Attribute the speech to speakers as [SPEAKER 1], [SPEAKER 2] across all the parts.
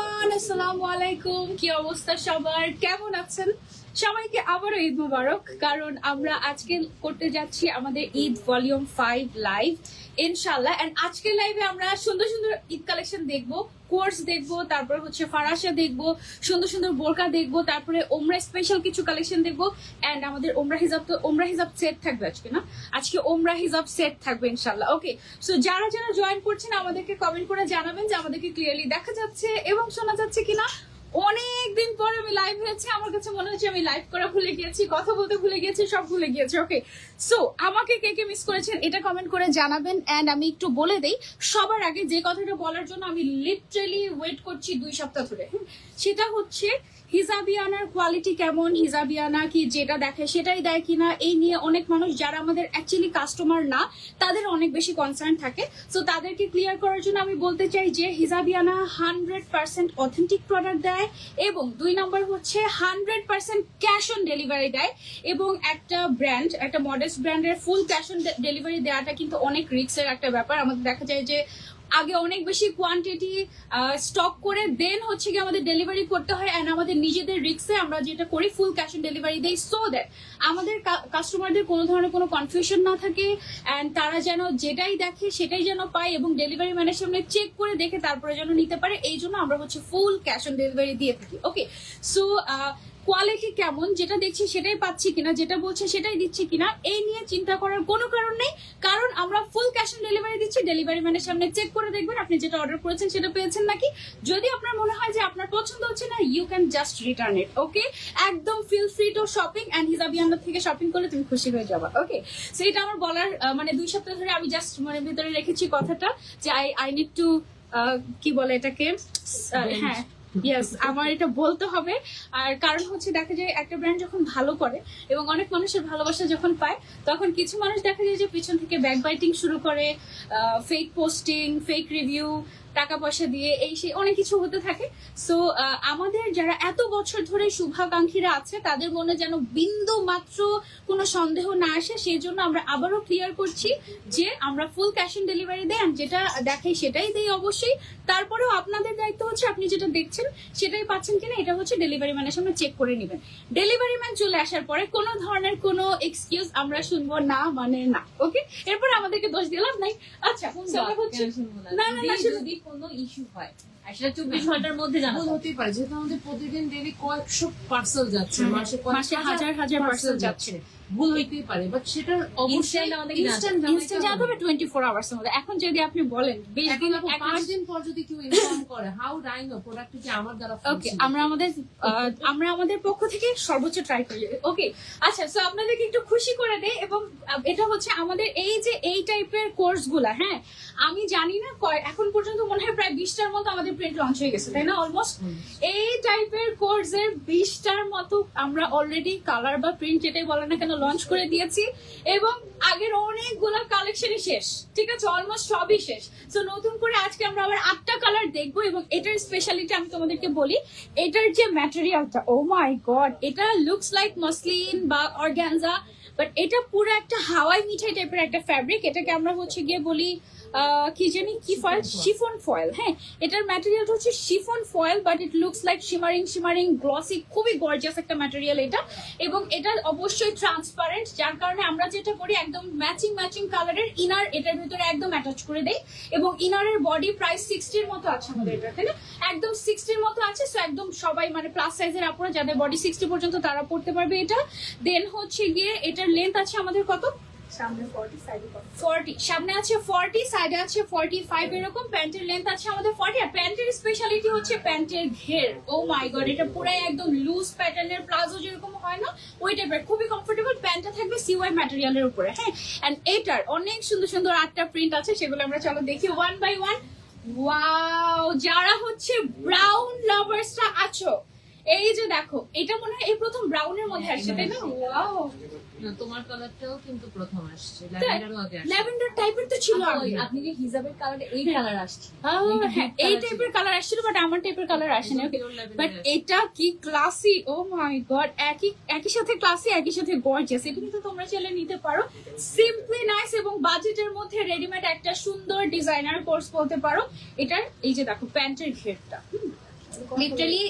[SPEAKER 1] Everyone, আসসালামু আলাইকুম। কি অবস্থা সবার, কেমন আছেন? সবাইকে আবারও ঈদ মুবারক। কারণ আমরা আজকে করতে যাচ্ছি আমাদের ঈদ ভলিউম 5 লাইভ ইনশাআল্লাহ। এন্ড আজকের লাইভে আমরা সুন্দর সুন্দর ঈদ কালেকশন দেখবো, কোর্স দেখবো, তারপর হচ্ছে ফারাসা দেখবো, সুন্দর সুন্দর বোরকা দেখবো, তারপরে ওমরা স্পেশাল কিছু কালেকশন দেখবো। এন্ড আমাদের ওমরা হিজাব সেট থাকবে আজকে, না আজকে ওমরা হিজাব সেট থাকবে ইনশাআল্লাহ। ওকে, সো যারা যারা জয়েন করছেন আমাদেরকে কমেন্ট করে জানাবেন যে আমাদেরকে ক্লিয়ারলি দেখা যাচ্ছে এবং শোনা যাচ্ছে কিনা। অনেকদিন পর আমি লাইভ হয়েছে, আমার কাছে মনে হচ্ছে আমি লাইভ করা ভুলে গিয়েছি, কথা বলতে ভুলে গিয়েছি, সব ভুলে গিয়েছি। ওকে, সো আমাকে কে কে মিস করেছেন এটা কমেন্ট করে জানাবেন। এন্ড আমি একটু বলে দেই সবার আগে যে কথাটা বলার জন্য আমি লিটারালি ওয়েট করছি 2 সপ্তাহ ধরে, সেটা হচ্ছে হিজাবিয়ানার কোয়ালিটি কেমন, হিজাবিয়ানা কি যেটা দেখে সেটাই দেয় কিনা, এই নিয়ে অনেক মানুষ যারা আমাদের অ্যাকচুয়ালি কাস্টমার না তাদের অনেক বেশি কনসার্ন থাকে। সো তাদেরকে ক্লিয়ার করার জন্য আমি বলতে চাই যে হিজাবিয়ানা 100% অথেন্টিক প্রোডাক্ট দেয় এবং 2 নম্বর হচ্ছে 100% ক্যাশ অন ডেলিভারি দেয়। এবং একটা ব্র্যান্ড, একটা মডেস্ট ব্র্যান্ডের ফুল ক্যাশ অন ডেলিভারি দেওয়াটা কিন্তু অনেক রিস্কের একটা ব্যাপার। আমাদের দেখা যায় যে আগে অনেক বেশি কোয়ান্টিটি স্টক করে দেন হচ্ছে কি আমাদের ডেলিভারি করতে হয়। এন্ড আমাদের নিজেদের রিস্কে আমরা যেটা করি ফুল ক্যাশ অন ডেলিভারি দেই, সো দ্যাট আমাদের কাস্টমারদের কোনো ধরনের কোনো কনফিউশন না থাকে এন্ড তারা যেন যেটাই দেখে সেটাই যেন পায় এবং ডেলিভারি ম্যানের সামনে চেক করে দেখে তারপরে যেন নিতে পারে। এই জন্য আমরা হচ্ছে ফুল ক্যাশ অন ডেলিভারি দিয়ে থাকি। ওকে, সো কোয়ালিটি কেমন যেটা দেখছি সেটাই পাচ্ছি কিনা, যেটা বলছে সেটাই দিচ্ছি কিনা, এই নিয়ে চিন্তা করার কোনো কারণ নেই। কারণ আমরা ফুল ক্যাশ অন ডেলিভারি দিচ্ছি, ডেলিভারি ম্যানের সামনে চেক করে দেখবেন আপনি যেটা অর্ডার করেছেন সেটা পেয়েছেন নাকি। যদি আপনার মনে হয় যে আপনার পছন্দ হচ্ছে না, you can just return it. Okay, একদম feel free to shopping and Hijabiana থেকে শপিং করলে তুমি খুশি হয়ে যাবা। ওকে, সো এটা আমার বলার মানে 2 সপ্তাহ ধরে আমি জাস্ট মানে ভিতরে রেখেছি কথাটা যে আই নিড টু কি বলে এটাকে, হ্যাঁ ইয়েস, আমার এটা বলতে হবে। আর কারণ হচ্ছে দেখা যায় একটা ব্র্যান্ড যখন ভালো করে এবং অনেক মানুষের ভালোবাসা যখন পায়, তখন কিছু মানুষ দেখা যায় যে পিছন থেকে ব্যাক বাইটিং শুরু করে, ফেক পোস্টিং, ফেক রিভিউ, টাকা পয়সা দিয়ে এই সেই অনেক কিছু হতে থাকে। সো আমাদের যারা এত বছর ধরে শুভাকাঙ্ক্ষীরা আছে তাদের মনে যেন বিন্দু মাত্র কোনো সন্দেহ না আসে, সেই জন্য আমরা আবারও ক্লিয়ার করছি যে আমরা ফুল ক্যাশ অন ডেলিভারি দেই, আর যেটা দেখাই সেটাই দেই অবশ্যই। তারপরেও আপনাদের দায়িত্ব হচ্ছে আপনি যেটা দেখছেন সেটাই পাচ্ছেন কিনা এটা হচ্ছে ডেলিভারি ম্যানের সামনে চেক করে নেবেন। ডেলিভারি ম্যান চলে আসার পরে কোনো ধরনের কোনো এক্সকিউজ আমরা শুনবো না, মানে না। ওকে, এরপর আমাদেরকে দোষ দিলাম নাই। আচ্ছা, না না না,
[SPEAKER 2] যদি কোনো ইস্যু হয় আর সেটা 24 ঘন্টার মধ্যে জানাতে
[SPEAKER 3] হতেই পারে, যেহেতু আমাদের প্রতিদিন ডেলি কয়েকশো পার্সেল যাচ্ছে,
[SPEAKER 1] মাসে হাজার হাজার পার্সেল যাচ্ছে,
[SPEAKER 3] ভুল হইতেই পারে, বাট সেটা অবশ্যই
[SPEAKER 1] ইনস্ট্যান্ট জানতে হবে 24 আওয়ার্স এর মধ্যে। এখন যদি আপনি বলেন 20 দিন
[SPEAKER 3] 5 দিন পর যদি কেউ ইনফর্ম করে, হাউ আই নো প্রোডাক্ট কি আমার দ্বারা
[SPEAKER 1] ওকে, আমরা আমাদের পক্ষ থেকে সর্বোচ্চ ট্রাই করি। ওকে, আচ্ছা, সো আপনাদেরকে একটু খুশি করে দেই। এবং এটা হচ্ছে আমাদের এই যে এই টাইপের কোর্স গুলা, হ্যাঁ আমি জানি না এখন পর্যন্ত মনে হয় প্রায় 20টার মতো আমাদের প্রিন্ট লঞ্চ হয়ে গেছে, তাই না? অলমোস্ট এই টাইপের কোর্সের 20টার মতো আমরা অলরেডি কালার বা প্রিন্ট যেটাই বলে না কেন লঞ্চ করে দিয়েছি এবং আগের অনেকগুলো কালেকশনই শেষ, ঠিক আছে, অলমোস্ট সবই শেষ। সো নতুন করে আজকে আমরা আবার 8টা কালার দেখবো এবং এটার স্পেশালিটি আমি তোমাদেরকে বলি, এটার যে ম্যাটেরিয়ালটা, ও মাই গড, এটা লুকস লাইক মসলিন বা অর্গানজা, বাট এটা পুরো একটা হাওয়াই মিঠাই টাইপের একটা ফ্যাব্রিক। এটাকে আমরা হচ্ছে গিয়ে বলি কি জানি কি ফয়েল, শিফন ফয়েল। হ্যাঁ, এটার ম্যাটেরিয়ালটা হচ্ছে chiffon foil, but it looks like shimmering glossy, খুবই গর্জিয়াস একটা ম্যাটেরিয়াল এটা। এবং এটা অবশ্যই ট্রান্সপারেন্ট, যার কারণে আমরা যেটা করি একদম ম্যাচিং কালারের ইনার এটার ভিতরে একদম অ্যাটাচ করে দেই। এবং ইনারের বডি প্রাইস 60-র মতো আছে আমাদের এটা, তাই না? একদম 60-র মতো আছে। সো একদম সবাই মানে প্লাস সাইজের আপুরা যাদের বডি 60 পর্যন্ত তারা পড়তে পারবে এটা। দেন হচ্ছে গিয়ে এটার লেন্থ আছে আমাদের কত, সামনে 40, সাইডে 40, সামনে আছে 40, সাইডে আছে 45 এরকম। প্যান্টের লেন্থ আছে আমাদের 40। আর প্যান্টের স্পেশালিটি হচ্ছে প্যান্টের ঘের। ও মাই গড, এটা পুরাই একদম লুজ প্যাটার্নের প্লাজো যেরকম হয় না ওই টাইপের, খুবই কমফোর্টেবল। প্যান্টটা থাকবে সিওয়াই ম্যাটেরিয়ালের উপরে। হ্যাঁ, এন্ড এটার অনেক সুন্দর সুন্দর 8টা প্রিন্ট আছে, সেগুলো আমরা চলো দেখি ওয়ান বাই ওয়ান। ওয়াও, যারা হচ্ছে ব্রাউন লাভার্সরা আছো, এই যে দেখো, এটা মনে হয় এই প্রথম ব্রাউনের মধ্যে আসছে, তাই না? ওয়াও,
[SPEAKER 3] তোমার কালারটাও কিন্তু প্রথম আসছে, ল্যাভেন্ডারও আগে আসছে।
[SPEAKER 1] ল্যাভেন্ডার টাইপের তো ছিল আগে।
[SPEAKER 2] আপনি যে হিজাবের কালারে এই কালার আসছে,
[SPEAKER 1] হ্যাঁ, এই টাইপের কালার আসছিল, বাট আমার টাইপের কালার আসেনি। বাট এটা কি ক্লাসি, ও মাই গড, একই সাথে ক্লাসি, একই সাথে গর্জিয়াস। এটা কিন্তু তোমরা চাইলে নিতে পারো, সিম্পলি নাইস এবং বাজেটের মধ্যে রেডিমেড একটা সুন্দর ডিজাইনার কোর্স বলতে পারো। এটার এই যে দেখো প্যান্টের ঘেরটা, লিটারালি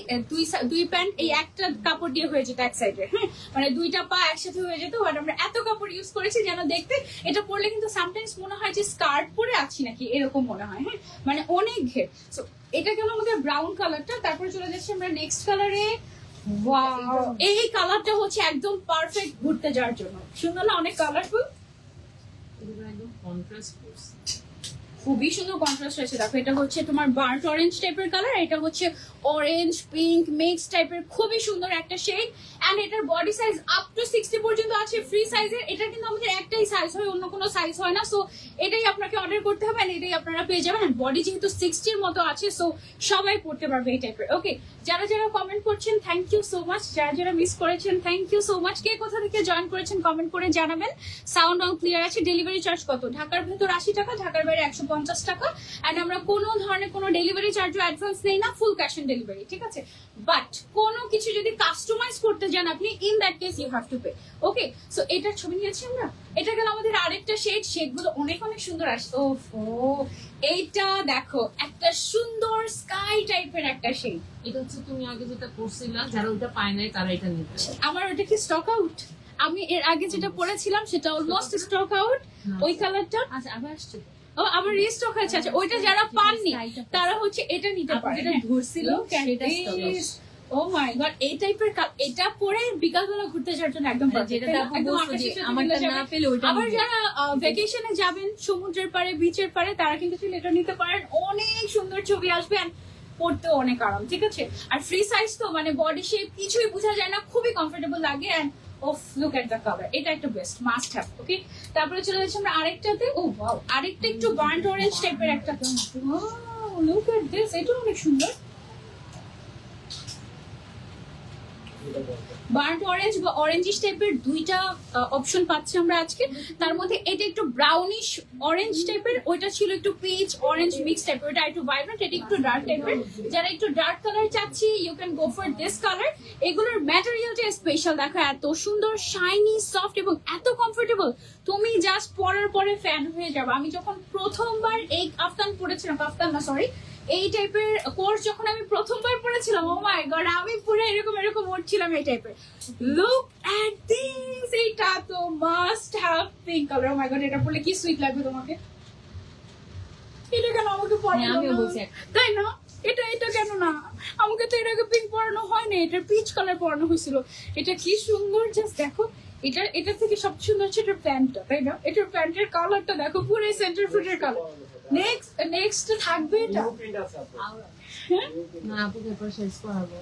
[SPEAKER 1] দুই প্যান্ট এই একটা কাপড় দিয়ে হয়ে যেত এক সাইডে, হ্যাঁ মানে দুইটা পা একসাথে হয়ে যেত। বাট আমরা এত কাপড় ইউজ করেছি যেন দেখতে এটা পরলে কিন্তু সামটাইমস মনে হয় যে স্কার্ট পরে আছি নাকি এরকম মনে হয়, হ্যাঁ মানে অনেক ঘের। সো এটা গেল আমাদের ব্রাউন কালারটা। তারপরে চলে যাচ্ছি আমরা নেক্সট কালারে। ওয়াও, এই কালারটা হচ্ছে একদম পারফেক্ট ঘুরতে যাওয়ার জন্য, সুন্দর না? অনেক কালারফুল,
[SPEAKER 3] এগুলো একদম কন্ট্রাস্ট করছে।
[SPEAKER 1] খুবই সুন্দর কন্ট্রাস্ট হয়েছে। দেখো এটা হচ্ছে তোমার বার্ট অরেঞ্জ টাইপের কালার, এটা হচ্ছে অরেঞ্জ পিঙ্ক মিক্স টাইপের, খুবই সুন্দর একটা শেড। এন্ড এটার বডি সাইজ আপ টু 60 পর্যন্ত আছে ফ্রি সাইজের। এটা কিন্তু আমাদের একটাই সাইজ হয়, অন্য কোনো সাইজ হয় না। সো এটাই আপনাকে অর্ডার করতে হবে, এটাই আপনারা পেয়ে যাবেন। বডি যেহেতু 60-র মতো আছে, সো সবাই পড়তে পারবে এই টাইপের। ওকে, যারা যারা কমেন্ট করছেন থ্যাংক ইউ সো মাচ, যারা যারা মিস করেছেন থ্যাংক ইউ সো মাচ। কে কোথা থেকে জয়েন করেছেন কমেন্ট করে জানাবেন। সাউন্ড অন ক্লিয়ার আছে। ডেলিভারি চার্জ কত? ঢাকার ভেতর 80 টাকা, ঢাকার বাইরে 150 টাকা। এন্ড আমরা কোনো ধরনের কোনো ডেলিভারি চার্জও অ্যাডভান্স নেই না, ফুল ক্যাশ অন ডেলিভারি, ঠিক আছে? বাট কোনো কিছু যদি কাস্টমাইজ করতে যান আপনি, in that case you have to pay. Okay, so এটার ছবি নিয়েছি আমরা। এটা গেল আমাদের আরেকটা শেড, শেডগুলো অনেক অনেক সুন্দর আসছে। ও এইটা দেখো, একটা সুন্দর স্কাই টাইপের একটা শেড।
[SPEAKER 3] এটা হচ্ছে তুমি আগে যেটা করছিলা, যারা ওটা পায় নাই তারা এটা নিতে পারে।
[SPEAKER 1] আমার ওটা কি স্টক আউট? আমি এর আগে যেটা পরেছিলাম সেটা অলমোস্ট স্টক আউট, ওই কালারটা।
[SPEAKER 2] আচ্ছা আবার আসছে
[SPEAKER 1] ও আবার রিস্টক হয়েছে। আচ্ছা, ওইটা যারা পাননি তারা হচ্ছে এটা নিতে পারে।
[SPEAKER 2] যেটা ধরছিল সেটা stock out।
[SPEAKER 1] O my god, এই টাইপের এটা পরে বিকালবেলা ঘুরতে যাওয়ার জন্য একদম perfect,
[SPEAKER 2] যেটা
[SPEAKER 1] তাই না?
[SPEAKER 2] আপু
[SPEAKER 1] একদম
[SPEAKER 2] বলছো
[SPEAKER 1] আকাশের
[SPEAKER 2] যে
[SPEAKER 1] সাথে
[SPEAKER 2] আমারটা
[SPEAKER 1] মিলে
[SPEAKER 2] না
[SPEAKER 1] যাবে।
[SPEAKER 2] পেলে ওইটা
[SPEAKER 1] আবার
[SPEAKER 2] নিবে।
[SPEAKER 1] যারা ভ্যাকেশনে যাবেন সমুদ্রের পাড়ে বিচের পাড়ে তারা কিন্তু চাইলে এটা নিতে পারেন। অনেক সুন্দর ছবি আসবে and পড়তেও অনেক আরাম, ঠিক আছে? আর ফ্রি সাইজ তো মানে বডি শেপ কিছুই বোঝা যায় না, খুবই কমফোর্টেবল লাগে। End of, look at the colour, এটা একটা বেস্ট মাস্ট হ্যাভ। ওকে, তারপরে চলে যাচ্ছি আমরা আরেকটাতে। ও ওয়াও, আরেকটা একটু বার্ন্ট অরেঞ্জ টাইপের একটা। লুক এট দিস, এটা অনেক সুন্দর। বার্ন্ট অরেঞ্জ বা অরেঞ্জিশ টাইপের দুইটা অপশন পাচ্ছি আমরা আজকে। তার মধ্যে এটা একটু ব্রাউনিশ অরেঞ্জ টাইপের, ওইটা ছিল একটু পিচ অরেঞ্জ মিক্স টাইপের, ওটা একটু ভাইব্রেন্ট, এটা একটু ডার্ক টাইপের। যারা একটু ডার্ক কালার চাচ্ছি you can go for this colour. এগুলোর ম্যাটেরিয়ালটা স্পেশাল, দেখো এত সুন্দর শাইনি সফট এবং এত কমফোর্টেবল, তুমি জাস্ট পরার পরে ফ্যান হয়ে যাবে। আমি যখন প্রথমবার এই কাফতান পরেছিলাম, কাফতান না সরি, এই টাইপের কোর্স যখন আমি প্রথমবার পড়েছিলাম, ও মাই গড, আমি পুরো এরকম এরকম উঠছিলাম এই টাইপের। লুক এট দিস, এইটা তো must have pink colour. Oh my god, এটা পরলে কি সুইট লাগবে তোমাকে। এটা কেন আমাকে পরানো
[SPEAKER 2] আমিও
[SPEAKER 1] না?
[SPEAKER 2] বলছি একটা।
[SPEAKER 1] তাই না? এটা কেন না? আমাকে তো এর আগে পিঙ্ক পরানো হয়নি, এটা পিচ কালার পরানো হয়েছিল। এটা কি সুন্দর, জাস্ট দেখো। এটা থেকে সবচেয়ে সুন্দর হচ্ছে এটার প্যান্টটা, তাই না? এটার প্যান্টের কালারটা দেখো, পুরো সেন্টার ফ্রুটের কালার। নেক্সট থাকবে এটা।
[SPEAKER 3] না আপু পেপার শেষ করাবো।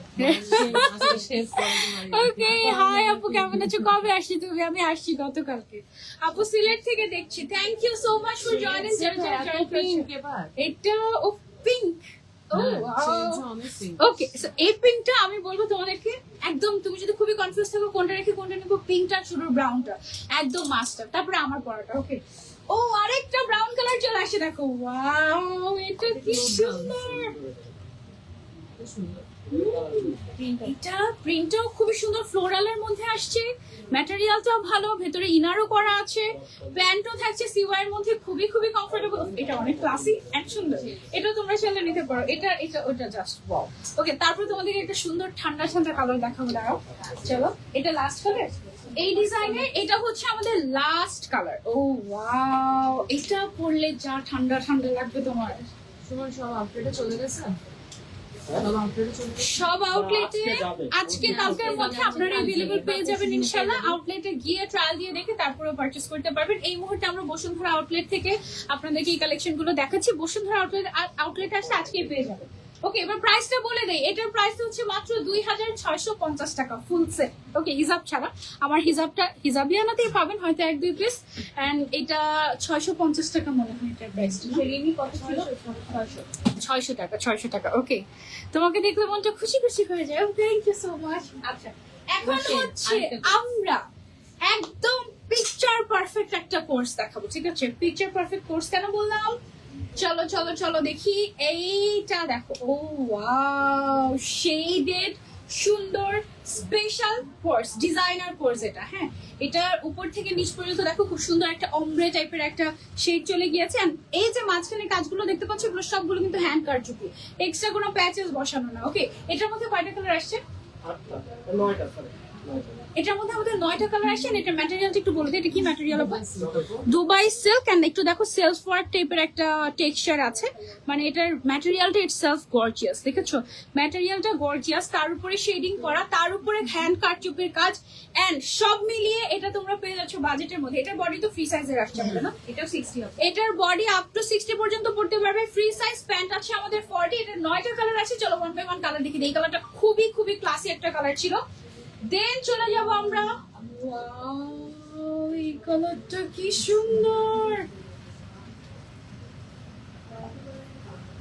[SPEAKER 1] ওকে, হাই আপু, কেমন আছো? কবে আসছি তুমি? আমি আসছি গতকালকে আপু, সিলেট থেকে দেখছি। Thank you so much for joining. এটা ও পিঙ্ক। ওকে, সো এই পিঙ্কটা আমি বলবো তোমাদেরকে, একদম তুমি যদি খুবই কনফিউজ থাকো কোনটা রেখে কোনটা নেবো, পিঙ্কটা শুধু ব্রাউনটা একদম মাস্টার। তারপরে আমার পড়াটা। ওকে, ও আরেকটা ব্রাউন কালার চলে আসে, দেখো। ওয়াও, এটা কি সুন্দর। এটা প্রিন্টটাও খুবই সুন্দর, ফ্লোরালের মধ্যে আসছে, ম্যাটেরিয়ালটাও ভালো, ভেতরে ইনারও করা আছে, প্যান্টও থাকছে সিওয়াই এর মধ্যে, খুবই খুবই কমফোর্টেবল। এটা অনেক ক্লাসি এন্ড সুন্দর, এটা তোমরা চাইলে নিতে পারো। ওটা জাস্ট ওয়াও। ওকে, তারপর তোমাদেরকে একটা সুন্দর ঠান্ডা ঠান্ডা কালার দেখাবো, দাঁড়াও। চলো, এটা লাস্ট কালার এই ডিজাইনের, এটা হচ্ছে আমাদের লাস্ট কালার। ও ওয়াও, এটা পরলে যা ঠান্ডা ঠান্ডা লাগবে তোমার।
[SPEAKER 3] তোমার সব আপডেটে চলে গেছে?
[SPEAKER 1] সব আউটলেটে আজকে কালকের মধ্যে আপনারা अवेलेबल পেয়ে যাবেন ইনশাআল্লাহ। আউটলেটে গিয়ে ট্রায়াল দিয়ে দেখে তারপরে পারচেজ করতে পারবেন। এই মুহূর্তে আমরা বসুন্ধরা আউটলেট থেকে আপনাদেরকে এই কালেকশন গুলো দেখাচ্ছি। বসুন্ধরা আউটলেট আসলে আজকেই পেয়ে যাবেন। ওকে, এবার প্রাইসটা বলে দেই। এটার প্রাইস হচ্ছে মাত্র 2650 টাকা ফুল সেট। ওকে, হিজাব ছাড়া। আমার হিজাবিয়ানাতেই পাবেন হয়তো 1-2 পিস। এন্ড এটা 650 টাকা মনে হয় এটার প্রাইসটা। রিমি কত ছিল? 600 টাকা। ওকে, তোমাকে দেখলে মনটা খুশি খুশি হয়ে যায়। Thank you so much. আচ্ছা, এখন হচ্ছে আমরা একদম পিকচার পারফেক্ট একটা কোর্স দেখাবো, ঠিক আছে? পিকচার পারফেক্ট কোর্স কেন বললাম, চলো চলো চলো দেখি। এইটা দেখো, ও ওয়াও, শেডেড সুন্দর স্পেশাল কোর্স, ডিজাইনার কোর্স এটা। হ্যাঁ, এটার উপর থেকে নিচ পর্যন্ত দেখো খুব সুন্দর একটা অমব্রে টাইপের একটা শেড চলে গিয়েছে। And এই যে মাঝখানে কাজগুলো দেখতে পাচ্ছ, এগুলো সবগুলো কিন্তু হ্যান্ড কারচুপি, এক্সট্রা কোনো প্যাচেস বসানো না। ওকে, এটার মধ্যে কয়টা কালার আসছে? এটার মধ্যে আমাদের 9টা কালার আসছে। এটা ম্যাটেরিয়ালটা একটু বলে দিই, এটা কি ম্যাটেরিয়াল? Dubai silk. এন্ড একটু দেখো সেলফ ওয়ার্ক টাইপের একটা টেক্সচার আছে, মানে এটার ম্যাটেরিয়ালটা ইটসেলফ গর্জিয়াস। দেখেছো ম্যাটেরিয়ালটা গর্জিয়াস, তার উপরে শেডিং করা, তার উপরে হ্যান্ড কারচুপির কাজ, এন্ড সব মিলিয়ে এটা তোমরা পেয়ে যাচ্ছ বাজেটের মধ্যে। এটার বডি তো ফ্রি সাইজের আসছে আমাদের না,
[SPEAKER 2] এটাও 60 হবে।
[SPEAKER 1] এটার বডি আপ টু 60 পর্যন্ত পড়তে পারবে। ফ্রি সাইজ প্যান্ট আছে আমাদের 40। এটার 9টা কালার আছে। চলো 1 বাই 1 কালার দেখি। এই কালারটা খুবই খুবই ক্লাসি একটা কালার ছিল। দেন চলে যাব আমরা, ওয়াও এই কালারটা কি সুন্দর,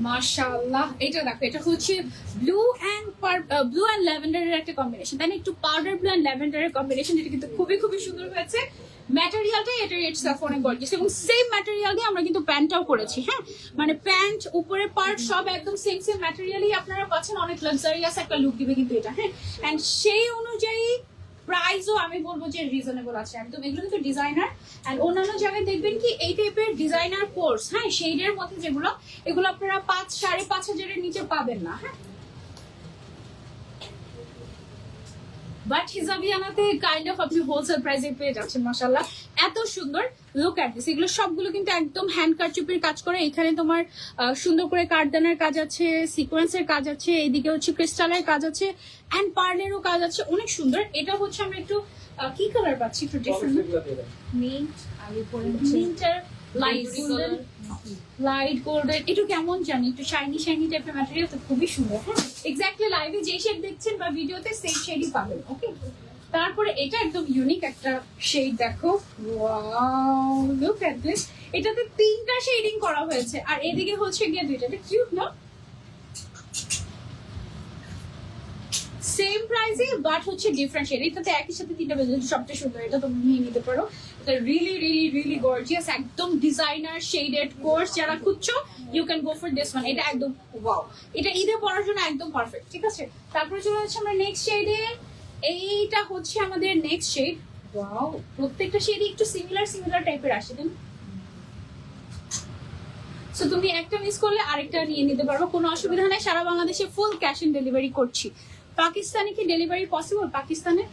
[SPEAKER 1] মাশাআল্লাহ। এটা দেখো, এটা হচ্ছে ব্লু এন্ড ল্যাভেন্ডারের একটা কম্বিনেশন, তাই না? একটু পাউডার ব্লু এন্ড ল্যাভেন্ডারের কম্বিনেশন, এটা কিন্তু খুবই খুবই সুন্দর হয়েছে। ম্যাটেরিয়ালটা এটা ইটসেলফ অনেক গর্জিয়াস, এবং সেম ম্যাটেরিয়াল দিয়ে আমরা কিন্তু প্যান্টটাও করেছি। হ্যাঁ, মানে প্যান্ট উপরের পার্ট সব একদম সেম সেম ম্যাটেরিয়ালই আপনারা পাচ্ছেন। অনেক লাক্সারিয়াস একটা লুক দিবে কিন্তু এটা। হ্যাঁ, এন্ড সেই অনুযায়ী প্রাইসও আমি বলবো যে রিজনেবল আছে একদম। এগুলো কিন্তু ডিজাইনার, এন্ড অন্যান্য জায়গায় দেখবেন কি এই টাইপের ডিজাইনার কোর্স, হ্যাঁ শেডের মধ্যে যেগুলো, এগুলো আপনারা 5-5.5 হাজারের নিচে পাবেন না। হ্যাঁ, বাট হিজাবিয়ানাতে কাইন্ড অফ আপনি হোলসেল প্রাইসে পেয়ে যাচ্ছেন। মাশাআল্লাহ, এত সুন্দর। লুক অ্যাট দিস, এগুলো সবগুলো কিন্তু একদম হ্যান্ড কারচুপির কাজ করে। এখানে তোমার সুন্দর করে কাঠদানার কাজ আছে, সিকোয়েন্সের কাজ আছে, এইদিকে হচ্ছে ক্রিস্টালের কাজ আছে, এন্ড পার্লেরও কাজ আছে, অনেক সুন্দর। এটা হচ্ছে আমরা একটু কি কালার পাচ্ছি, একটু ডিফারেন্ট
[SPEAKER 2] মিন্ট আর উপরে হচ্ছে
[SPEAKER 1] মিন্টার লাইট গোল্ডেন, লাইট গোল্ডেন। একটু কেমন জানি, একটু শাইনি শাইনি টাইপের ম্যাটেরিয়াল, তো খুবই সুন্দর। হ্যাঁ, এক্স্যাক্টলি লাইভে যে শেড দেখছেন বা ভিডিওতে সেই শেডই পাবেন। ওকে, তারপরে এটা একদম ইউনিক একটা শেড, দেখো ওয়াও লুক এট দিস। এটাতে 3টা শেডিং করা হয়েছে, আর এদিকে হচ্ছে গিয়ে 2টা। এটা কিউট না? সেম প্রাইসে বাট হচ্ছে ডিফারেন্ট শেড। এটাতে একই সাথে 3টা বেজে, সবচেয়ে সুন্দর। এটা তুমি নিয়ে নিতে পারো। এটা রিয়েলি রিয়েলি রিয়েলি গর্জিয়াস, একদম ডিজাইনার শেডেড কোর্স যারা খুঁজছো, you can go for this one. এটা একদম ওয়াও, এটা ঈদে পরার জন্য একদম পারফেক্ট। ঠিক আছে, তারপরে চলে যাচ্ছে আমরা নেক্সট শেডে। এইটা হচ্ছে আমাদের নেক্সট শেড। ওয়াও, প্রত্যেকটা শেডই একটু সিমিলার টাইপের আসে, তাই না? সো তুমি একটা মিস করলে আরেকটা নিয়ে নিতে পারবো, কোনো অসুবিধা নাই। সারা বাংলাদেশে ফুল ক্যাশ অন ডেলিভারি করছি। পাকিস্তানে কি ডেলিভারি পসিবল? পাকিস্তানে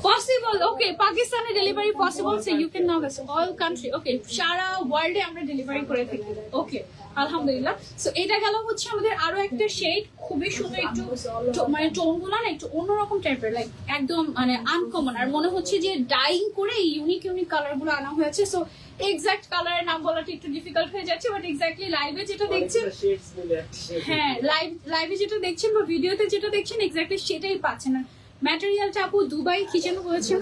[SPEAKER 1] পসিবল। ওকে, পাকিস্তানে delivery possible, so you can now guess all country. Okay, সারা ওয়ার্ল্ডে আমরা ডেলিভারি করে থাকি। ওকে, আলহামদুলিল্লাহ। সো এটা গেল হচ্ছে আমাদের আরো একটা শেড, খুবই সুন্দর। একটু মানে টোনগুলো না একটু অন্যরকম টাইপের, লাইক একদম মানে আনকমন, আর মনে হচ্ছে যে ডাইং করে ইউনিক ইউনিক কালার গুলো আনা হয়েছে। সো এক্সাক্ট কালারের নাম বলাটা একটু ডিফিকাল্ট হয়ে যাচ্ছে, বাট এক্স্যাক্টলি লাইভে যেটা দেখছেন, হ্যাঁ লাইভে যেটা দেখছেন বা ভিডিওতে যেটা দেখছেন এক্স্যাক্টলি সেটাই পাচ্ছেন। আর ম্যাটেরিয়ালটা আপু দুবাই কি যেন বলেছেন,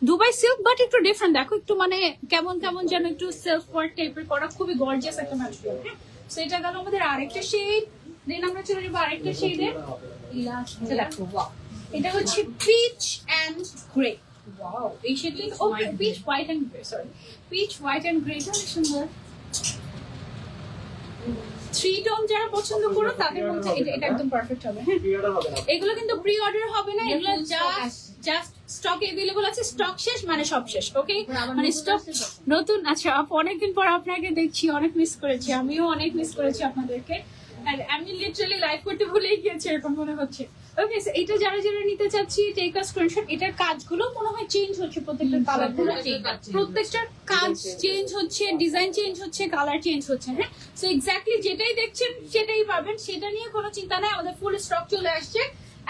[SPEAKER 1] দুবাই সিল্ক বাট একটু ডিফারেন্ট। দেখো একটু মানে কেমন কেমন যেন একটু সেলফ ওয়ার্ক টাইপের করা, খুবই গর্জিয়াস একটা ম্যাটেরিয়াল। হ্যাঁ, সো এটা গেল আমাদের আরেকটা শেড। দেন আমরা চলে যাবো আরেকটা শেডে। দেখো ওয়াও, এটা হচ্ছে পিচ এন্ড গ্রে। ওয়াও, এই শেডটা peach white and grey, sorry peach white and grey, এটা সুন্দর। 3 টোন যারা পছন্দ করো তাদের মধ্যে এটা একদম পারফেক্ট হবে। হ্যাঁ, এগুলো কিন্তু প্রি অর্ডার হবে না, এগুলো জাস্ট স্টক अवेलेबल আছে। স্টক শেষ মানে সব শেষ। ওকে, মানে স্টক নতুন। আচ্ছা আপু, অনেকদিন পর আপনাকে দেখছি, অনেক মিস করেছি, আমিও অনেক মিস করেছি আপনাদেরকে। আর আমি লিটারালি লাইভ করতে ভুলেই গিয়েছি এরকম মনে হচ্ছে। ওকে, সো এটা যারা যারা নিতে চাচ্ছি টেক আ স্ক্রিনশট। এটার কাজগুলো মনে হয় চেঞ্জ হচ্ছে, প্রত্যেকটা কালার, প্রত্যেকটার কাজ চেঞ্জ হচ্ছে, ডিজাইন চেঞ্জ হচ্ছে, কালার চেঞ্জ হচ্ছে। হ্যাঁ, সো এক্স্যাক্টলি যেটাই দেখছেন সেটাই পাবেন, সেটা নিয়ে কোনো চিন্তা নাই। আমাদের ফুল স্টক চলে আসছে,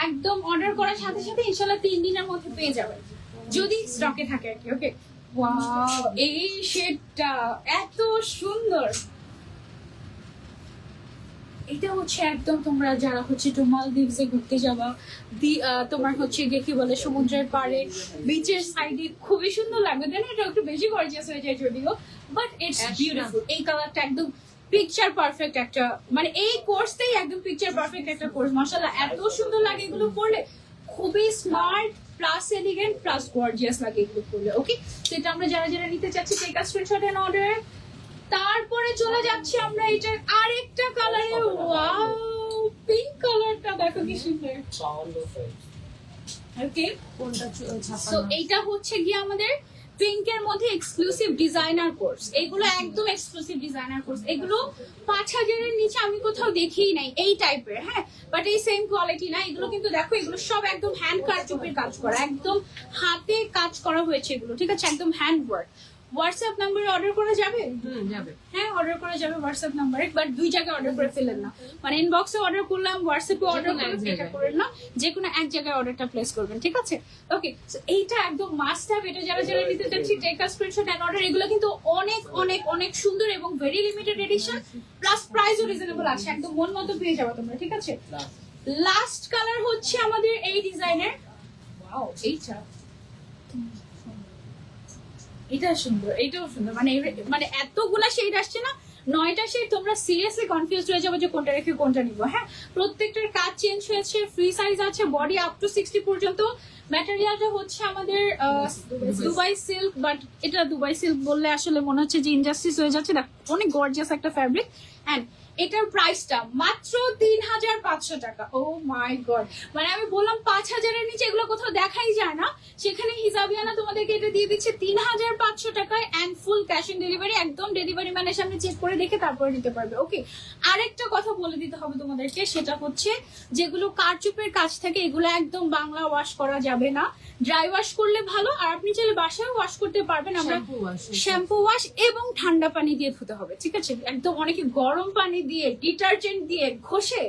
[SPEAKER 1] একদম অর্ডার করার সাথে সাথে ইনশাআল্লাহ 3 দিনের মধ্যে পেয়ে যাবেন, যদি স্টকে থাকে আর কি। ওকে, ওয়াও এই শেডটা এত সুন্দর। এটা হচ্ছে একদম তোমরা যারা হচ্ছে একটু মালদ্বীপসে ঘুরতে যাবা, তোমার হচ্ছে গিয়ে কি বলে সমুদ্রের পাড়ে বিচের সাইডে, খুবই সুন্দর লাগবে। দেন এটা একটু বেশি গর্জিয়াস হয়ে যায় যদিও, বাট ইটস বিউটিফুল। এই কালারটা একদম পিকচার পারফেক্ট একটা, মানে এই কোর্সটাই একদম পিকচার পারফেক্ট একটা কোর্স। মাশাআল্লাহ, এত সুন্দর লাগে এগুলো পরলে, খুবই smart plus elegant plus gorgeous লাগে এগুলো পরলে। ওকে, সেটা আমরা যারা যারা নিতে চাচ্ছি take a screenshot and order. তারপরে চলে যাচ্ছি আমরা এটার আরেকটা কালারে। ওয়াও, পিঙ্ক কালারটা দেখো কি সুন্দর। ওকে,
[SPEAKER 3] কোনটা
[SPEAKER 1] সো
[SPEAKER 3] 56?
[SPEAKER 1] এইটা হচ্ছে গিয়ে আমাদের পিঙ্কের মধ্যে এক্সক্লুসিভ ডিজাইনার কোর্স। এগুলো একদম এক্সক্লুসিভ ডিজাইনার কোর্স, এগুলো 5,000 এর নিচে আমি কোথাও দেখিই নাই এই টাইপের। হ্যাঁ, বাট এই সেম কোয়ালিটি না, এগুলো কিন্তু দেখো এগুলো সব একদম হ্যান্ড কারচুপির কাজ করা, একদম হাতে কাজ করা হয়েছে এগুলো, ঠিক আছে, একদম হ্যান্ড ওয়ার্ক। হোয়াটসঅ্যাপ নাম্বারে অর্ডার করা যাবে?
[SPEAKER 3] যাবে।
[SPEAKER 1] হ্যাঁ, অর্ডার করা যাবে হোয়াটসঅ্যাপ নাম্বারে, বাট 2 জায়গায় অর্ডার করে ফেলেন না, মানে ইনবক্সে অর্ডার করলাম, হোয়াটসঅ্যাপে অর্ডার
[SPEAKER 3] যেকোনো এক
[SPEAKER 1] করলাম, এটা
[SPEAKER 3] জায়গায়।
[SPEAKER 1] করেন না, যে কোনো এক জায়গায় অর্ডারটা প্লেস করবেন, ঠিক আছে। ওকে, সো এইটা একদম মাস্ট হ্যাভ, এটা যারা যারা নিতে চাচ্ছি take a screenshot and order. এগুলো কিন্তু অনেক অনেক অনেক সুন্দর এবং ভেরি লিমিটেড এডিশন, প্লাস প্রাইসও রিজনেবল আছে, একদম মন মতো পেয়ে যাবে তোমরা, ঠিক আছে। লাস্ট কালার হচ্ছে আমাদের এই ডিজাইনের, ওয়াও এইটা, এটা সুন্দর, এটাও সুন্দর, মানে মানে এতগুলা শেড আসছে না, 9টা শেড, তোমরা সিরিয়াসলি কনফিউজ হয়ে যাবে যে কোনটা রেখে কোনটা নিবো। হ্যাঁ, প্রত্যেকটার কাজ চেঞ্জ হয়েছে, ফ্রি সাইজ আছে, বডি আপ টু 60 পর্যন্ত। ম্যাটেরিয়ালটা হচ্ছে আমাদের দুবাই সিল্ক, বাট এটা দুবাই সিল্ক বললে আসলে মনে হচ্ছে যে ইনজাস্টিস হয়ে যাচ্ছে, দেখ অনেক গর্জিয়াস একটা ফ্যাব্রিক। অ্যান্ড এটার প্রাইসটা মাত্র 3,500 টাকা। ও মাই গড, মানে আমি বললাম 5,000 এর নিচে এগুলো কোথাও দেখাই যায় না, সেখানে হিসাবিয়ানা তোমাদেরকে এটা দিয়ে দিচ্ছে 3,500 টাকায়, and full cash on delivery, একদম ডেলিভারি ম্যানের সামনে চেক করে দেখে তারপরে নিতে পারবে। ওকে, আরেকটা কথা বলে দিতে হবে তোমাদেরকে, সেটা হচ্ছে যেগুলো কারচুপের কাজ থাকে এগুলো একদম বাংলা ওয়াশ করা যাবে না, ড্রাই ওয়াশ করলে ভালো, আর আপনি চাইলে বাসায় ওয়াশ করতে পারবেন। আমরা শ্যাম্পু ওয়াশ এবং ঠান্ডা পানি দিয়ে ধুতে হবে, ঠিক আছে, একদম অনেকে গরম পানি দিয়ে ডিটারজেন্ট দিয়ে ঘষে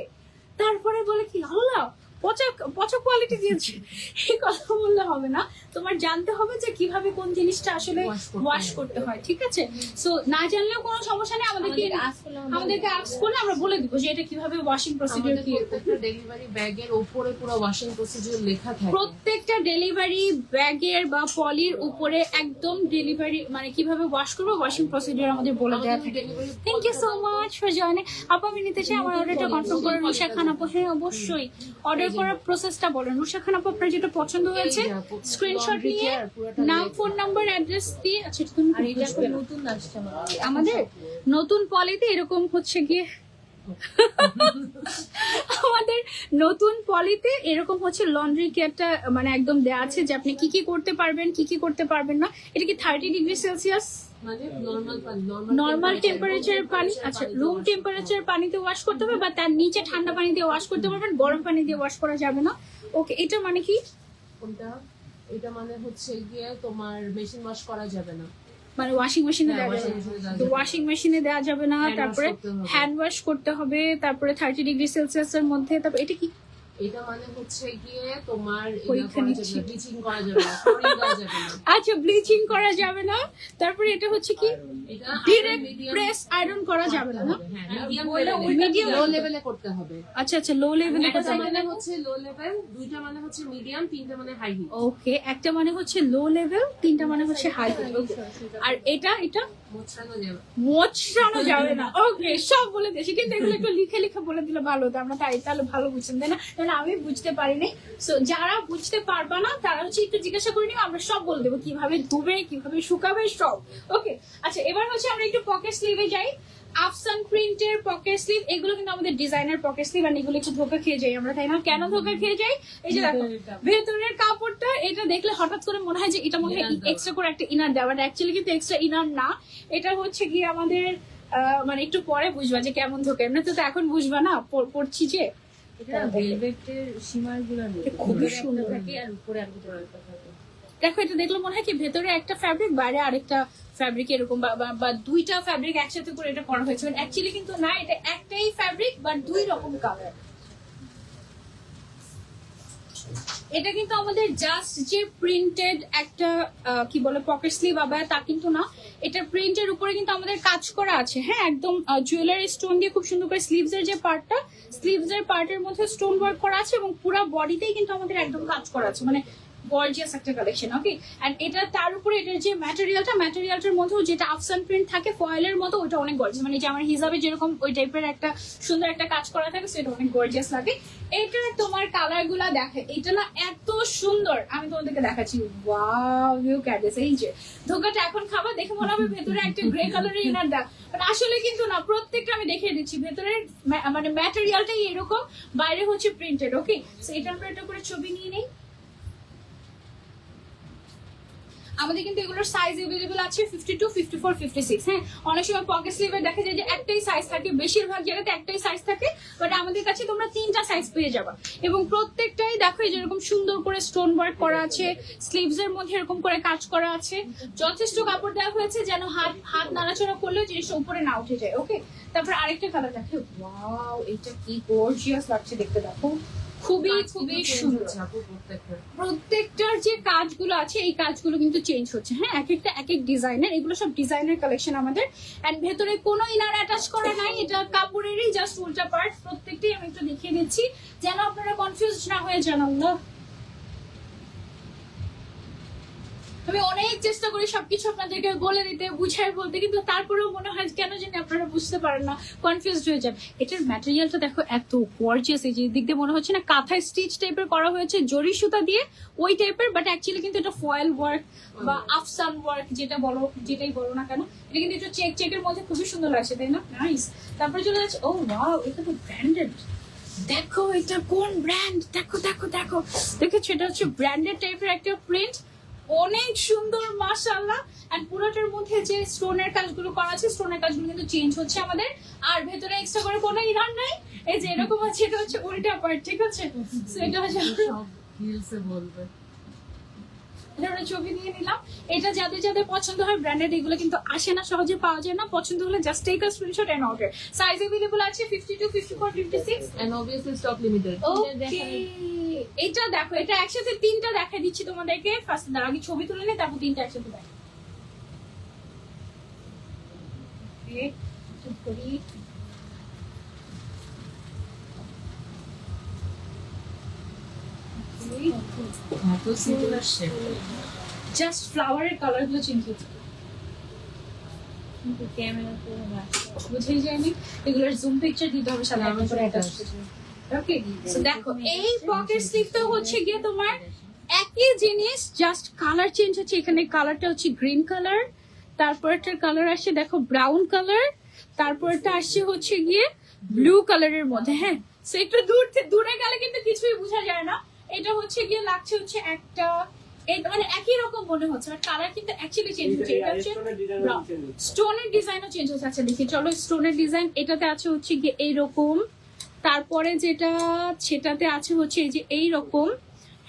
[SPEAKER 1] তারপরে বলে কি আল্লাহ পচা পচা কোয়ালিটি দিয়েছে, এই কথা বললে হবে না, তোমার জানতে হবে যে কিভাবে কোন জিনিসটা আসলে ওয়াশ করতে হয়, ঠিক আছে। সো না জানলেও কোনো সমস্যা নেই, আমাদেরকে আস্ক করলে আমরা বলে দিব যে এটা কিভাবে ওয়াশিং প্রসিডিউর কি।
[SPEAKER 3] ডেলিভারি ব্যাগের উপরে পুরো ওয়াশিং প্রসিডিউর লেখা থাকে।
[SPEAKER 1] প্রত্যেকটা ডেলিভারি ব্যাগের বা পলির উপরে একদম ডেলিভারি মানে কিভাবে ওয়াশ করবো ওয়াশিং প্রসিডিউর আমাদের বলে দেওয়া থাকে। Thank you so much for joining. আপু আমি নিতে চাই, আমার অর্ডারটা কনফার্ম করে রুশা খান আপু। হ্যাঁ অবশ্যই, অর্ডার করার প্রসেসটা বলেন। রুশা খান আপু আপনার যেটা পছন্দ হয়েছে স্ক্রিনশট নিয়ে নাম, ফোন নাম্বার, অ্যাড্রেস দিয়ে, আচ্ছা তুমি
[SPEAKER 2] নতুন আসছে
[SPEAKER 1] আমাদের নতুন পলিতে এরকম হচ্ছে গিয়ে আমাদের নতুন পলিতে এরকম হচ্ছে লন্ড্রি কেয়ারটা মানে একদম দেয়া আছে যে আপনি কি কি করতে পারবেন কি কি করতে পারবেন না। এটা কি 30°C
[SPEAKER 3] মানে
[SPEAKER 1] নর্মাল টেম্পারেচারের পানি, আচ্ছা রুম টেম্পারেচার পানিতে ওয়াশ করতে হবে, বা তার নিচে ঠান্ডা পানি দিয়ে ওয়াশ করতে পারবেন, গরম পানি দিয়ে ওয়াশ করা যাবে না। ওকে, এটা মানে কি?
[SPEAKER 3] কোনটা? এটা মানে হচ্ছে গিয়ে তোমার মেশিন ওয়াশ করা যাবে না,
[SPEAKER 1] মানে ওয়াশিং মেশিনে
[SPEAKER 3] হ্যাঁ,
[SPEAKER 1] দেওয়া যাবে
[SPEAKER 3] washing machine এ দেওয়া
[SPEAKER 1] না,
[SPEAKER 3] যাবে না।
[SPEAKER 1] ওয়াশিং মেশিনে দেওয়া যাবে না,
[SPEAKER 3] Hand wash
[SPEAKER 1] তারপরে
[SPEAKER 3] করতে হবে।
[SPEAKER 1] হ্যান্ড ওয়াশ করতে হবে, তারপরে 30°C এর মধ্যে। তারপরে এটা কি?
[SPEAKER 3] এটা মানে হচ্ছে গিয়ে তোমার
[SPEAKER 1] পরীক্ষা নিচ্ছি।
[SPEAKER 3] ব্লিচিং করা যাবে না, chlorine দেওয়া যাবে না।
[SPEAKER 1] আচ্ছা ব্লিচিং করা যাবে না। তারপরে এটা হচ্ছে কি?
[SPEAKER 3] এটা
[SPEAKER 1] ডিরেক্ট
[SPEAKER 3] medium
[SPEAKER 1] প্রেস আয়রন করা যাবে না না?
[SPEAKER 3] হ্যাঁ, medium
[SPEAKER 1] medium
[SPEAKER 3] লো লেভেলে করতে হবে।
[SPEAKER 1] আচ্ছা আচ্ছা লো লেভেলে
[SPEAKER 3] একটা
[SPEAKER 1] করতে হবে।
[SPEAKER 3] মানে হচ্ছে লো লেভেল, দুইটা মানে হচ্ছে মিডিয়াম, তিনটা মানে হাই হিট।
[SPEAKER 1] ওকে, একটা মানে হচ্ছে লো লেভেল, তিনটা মানে হচ্ছে হাই হিট। আর এটা এটা
[SPEAKER 3] মোছানো যাবে।
[SPEAKER 1] মোছানো যাবে না। ওকে, সব বলে দিয়েছি, কিন্তু এগুলো একটু লিখে লিখে বলে দিলে ভালো হতো, আমরা তাহলে ভালো বুঝছেন তাই না? তাহলে আমি বুঝতে পারিনি। সো যারা বুঝতে পারবা না তারা হচ্ছে একটু জিজ্ঞাসা করে নিও, আমরা সব বলে দেবো কিভাবে ধুবে কিভাবে শুকাবে সব। ওকে, আচ্ছা এবার হচ্ছে আমরা একটু পকেট স্লিভে যাই। আফসান প্রিন্টের পকেট স্লিভ, এগুলো কিন্তু আমাদের ডিজাইনার পকেট স্লিভ, আর এগুলো একটু ধোকা খেয়ে যাই আমরা, তাই না? কেন ধোকা খেয়ে যাই? এই যে দেখো ভেতরের কাপড়টা, এটা দেখলে হঠাৎ করে মনে হয় যে এটা মনে হয় এক্সট্রা করে একটা ইনার দেওয়া, বাট অ্যাকচুয়ালি কিন্তু এক্সট্রা ইনার না। এটা হচ্ছে কি আমাদের মানে একটু পরে বুঝবা যে কেমন ধোকা, এমনি তো এখন বুঝবা না, পড়ছি যে
[SPEAKER 2] এটা ভেলভেটের সীমাগুলো নেই,
[SPEAKER 1] খুবই সুন্দর
[SPEAKER 2] থাকে আর উপরে আর ভিতরে একটা থাকে।
[SPEAKER 1] দেখো এটা দেখলে মনে হয় কি ভেতরে একটা ফ্যাব্রিক বাইরে আরেকটা ফ্যাব্রিক এরকম, বা দুইটা ফ্যাব্রিক একসাথে করে এটা করা হয়েছে, অ্যাকচুয়ালি কিন্তু না, এটা একটাই ফ্যাব্রিক বাট দুই রকম কালার। এটা কিন্তু আমাদের জাস্ট যে প্রিন্টেড একটা কি বলে পকেট স্লিভ আবায়া তা কিন্তু না, এটা প্রিন্টের উপরে কিন্তু আমাদের কাজ করা আছে। হ্যাঁ, একদম জুয়েলারি স্টোন দিয়ে খুব সুন্দর করে স্লিভস এর যে পার্টটা, স্লিভস এর পার্টের মধ্যে স্টোন ওয়ার্ক করা আছে, এবং পুরো বডিতেই কিন্তু আমাদের একদম কাজ করা আছে, মানে গর্জিয়াস একটা কালেকশন। ওকে, এন্ড এটা তার উপরে এটার যে ম্যাটেরিয়ালটার মধ্যেও যেটা আফসান প্রিন্ট থাকে ফয়েলের মতো, ওটা অনেক গর্জিয়াস, মানে যে আমার হিসাবে যেরকম ওই টাইপের একটা সুন্দর একটা কাজ করা থাকে, সেটা অনেক গর্জিয়াস লাগে। এটার তোমার কালার গুলা দেখে, এটা না এত সুন্দর, আমি তোমাদেরকে দেখাচ্ছি। Wow, look at this. এই যে ধোকাটা এখন খাবা, দেখে মনে হবে ভেতরে একটা গ্রে কালারের ইনার দেওয়া, বাট আসলে কিন্তু না, প্রত্যেকটা আমি দেখিয়ে দিচ্ছি, ভেতরের মানে ম্যাটেরিয়ালটাই এরকম, বাইরে হচ্ছে প্রিন্টেড। ওকে, সো এটার উপর একটা করে ছবি নিয়ে নেই। আমাদের কিন্তু এগুলোর সাইজ अवेलेबल আছে 52, 54, 56। হ্যাঁ, অনেক সময় পকেট স্লিভে দেখা যায় যে একটাই সাইজ থাকে, বেশিরভাগ জায়গাতে একটাই সাইজ থাকে, বাট আমাদের কাছে তোমরা 3টা সাইজ পেয়ে যাবে। এবং প্রত্যেকটাই দেখো যেরকম সুন্দর করে স্টোন ওয়ার্ক করা আছে, স্লিভস এর মধ্যে এরকম করে কাজ করা আছে, যথেষ্ট কাপড় দেওয়া হয়েছে যেন হাত নাড়াচাড়া করলেও জিনিসটা উপরে না উঠে যায়। ওকে, তারপর আরেকটা কালার দেখো। ওয়াও, এটা কি গর্জিয়াস লাগছে দেখতে, দেখো খুবই সুন্দর। প্রত্যেকটার যে কাজগুলো আছে এই কাজগুলো কিন্তু চেঞ্জ হচ্ছে। হ্যাঁ, এক এক ডিজাইনের, এগুলো সব ডিজাইনের কালেকশন আমাদের। এন্ড ভেতরে কোনো ইনার অ্যাটাচ করা নাই, এটা কাপড়েরই জাস্ট উল্টা পার্ট। প্রত্যেকটাই আমি একটু দেখিয়ে দিচ্ছি যেন আপনারা কনফিউজ না হয়ে যান। আল্লাহ, আমি অনেক চেষ্টা করি সবকিছু আপনাদেরকে বলে দিতে, বুঝাই বলতে, কিন্তু তারপরেও মনে হয় কেন জানি আপনারা বুঝতে পারেন না, কনফিউজড হয়ে যান। এটার ম্যাটেরিয়ালটা দেখো এত গর্জিয়াস, এই যে দিক দিয়ে মনে হচ্ছে না কাঁথায় স্টিচ টাইপের করা হয়েছে জরি সুতা দিয়ে, ওই টাইপের, বাট অ্যাকচুয়ালি কিন্তু এটা ফয়েল ওয়ার্ক বা আফসান ওয়ার্ক যেটাই বলো না কেন, এটা কিন্তু একটু চেকের মধ্যে খুবই সুন্দর লাগছে, তাই না? নাইস। তারপরে চলে যাচ্ছে, ও ওয়াও, এটা তো ব্র্যান্ডেড। দেখো এটা কোন ব্র্যান্ড, দেখো দেখো দেখো, দেখেছো? এটা হচ্ছে ব্র্যান্ডেড টাইপের একটা প্রিন্ট, অনেক সুন্দর মাশাআল্লাহ। এন্ড পুরোটার মধ্যে যে স্টোনের কাজগুলো করা আছে, স্টোনের কাজগুলো কিন্তু চেঞ্জ হচ্ছে আমাদের, আর ভেতরে এক্সট্রা করে কোনো ইনার নাই। এই যে এরকম আছে, এটা হচ্ছে উল্টা পার্ট, ঠিক আছে? সো এটা হচ্ছে
[SPEAKER 3] হিলসে বলবে।
[SPEAKER 1] এটা আমরা ছবি দিয়ে নিলাম। এটা যাদের যাদের পছন্দ হয় ব্র্যান্ডেড, এগুলো কিন্তু আসে না, সহজে পাওয়া যায় না। পছন্দ হলে just take a screenshot and order. Size available আছে 52, 54, 56
[SPEAKER 3] and obviously stock limited.
[SPEAKER 1] Okay, এটা দেখো, এটা একসাথে 3টা দেখাই দিচ্ছি তোমাদেরকে। ফার্স্ট দাঁড়া, আগে ছবি তুলে নে, তারপর 3টা একসাথে দেখ। ওকে, চুপ করি।
[SPEAKER 3] এত সিমিলার শেপ।
[SPEAKER 1] জাস্ট ফ্লাওয়ারের কালার গুলো চেঞ্জ হচ্ছে, বুঝেই যায়নি। এগুলোর জুম পিকচার দিতে হবে সাথে একটা করে অ্যাটাচ। ওকে, সো দেখো এই পকেট স্লিভটা হচ্ছে গিয়ে তোমার একই জিনিস, জাস্ট কালার চেঞ্জ হচ্ছে। এখানে কালারটা হচ্ছে গ্রিন কালার, তারপরটার কালার আসছে দেখো ব্রাউন কালার, তারপরটা আসছে হচ্ছে গিয়ে ব্লু কালারের মধ্যে। হ্যাঁ, সো একটু দূরে গেলে কিন্তু কিছুই বোঝা যায় না। এটা হচ্ছে গিয়ে লাগছে হচ্ছে একটা, মানে একই রকম মনে হচ্ছে, বাট কালার কিন্তু অ্যাকচুয়ালি চেঞ্জ হচ্ছে। এটা হচ্ছে স্টোনের ডিজাইনও চেঞ্জ হচ্ছে। আচ্ছা দেখি, চলো স্টোনের ডিজাইন। এটাতে আছে হচ্ছে গিয়ে এইরকম, তারপরে যেটা সেটাতে আছে হচ্ছে এই যে এইরকম।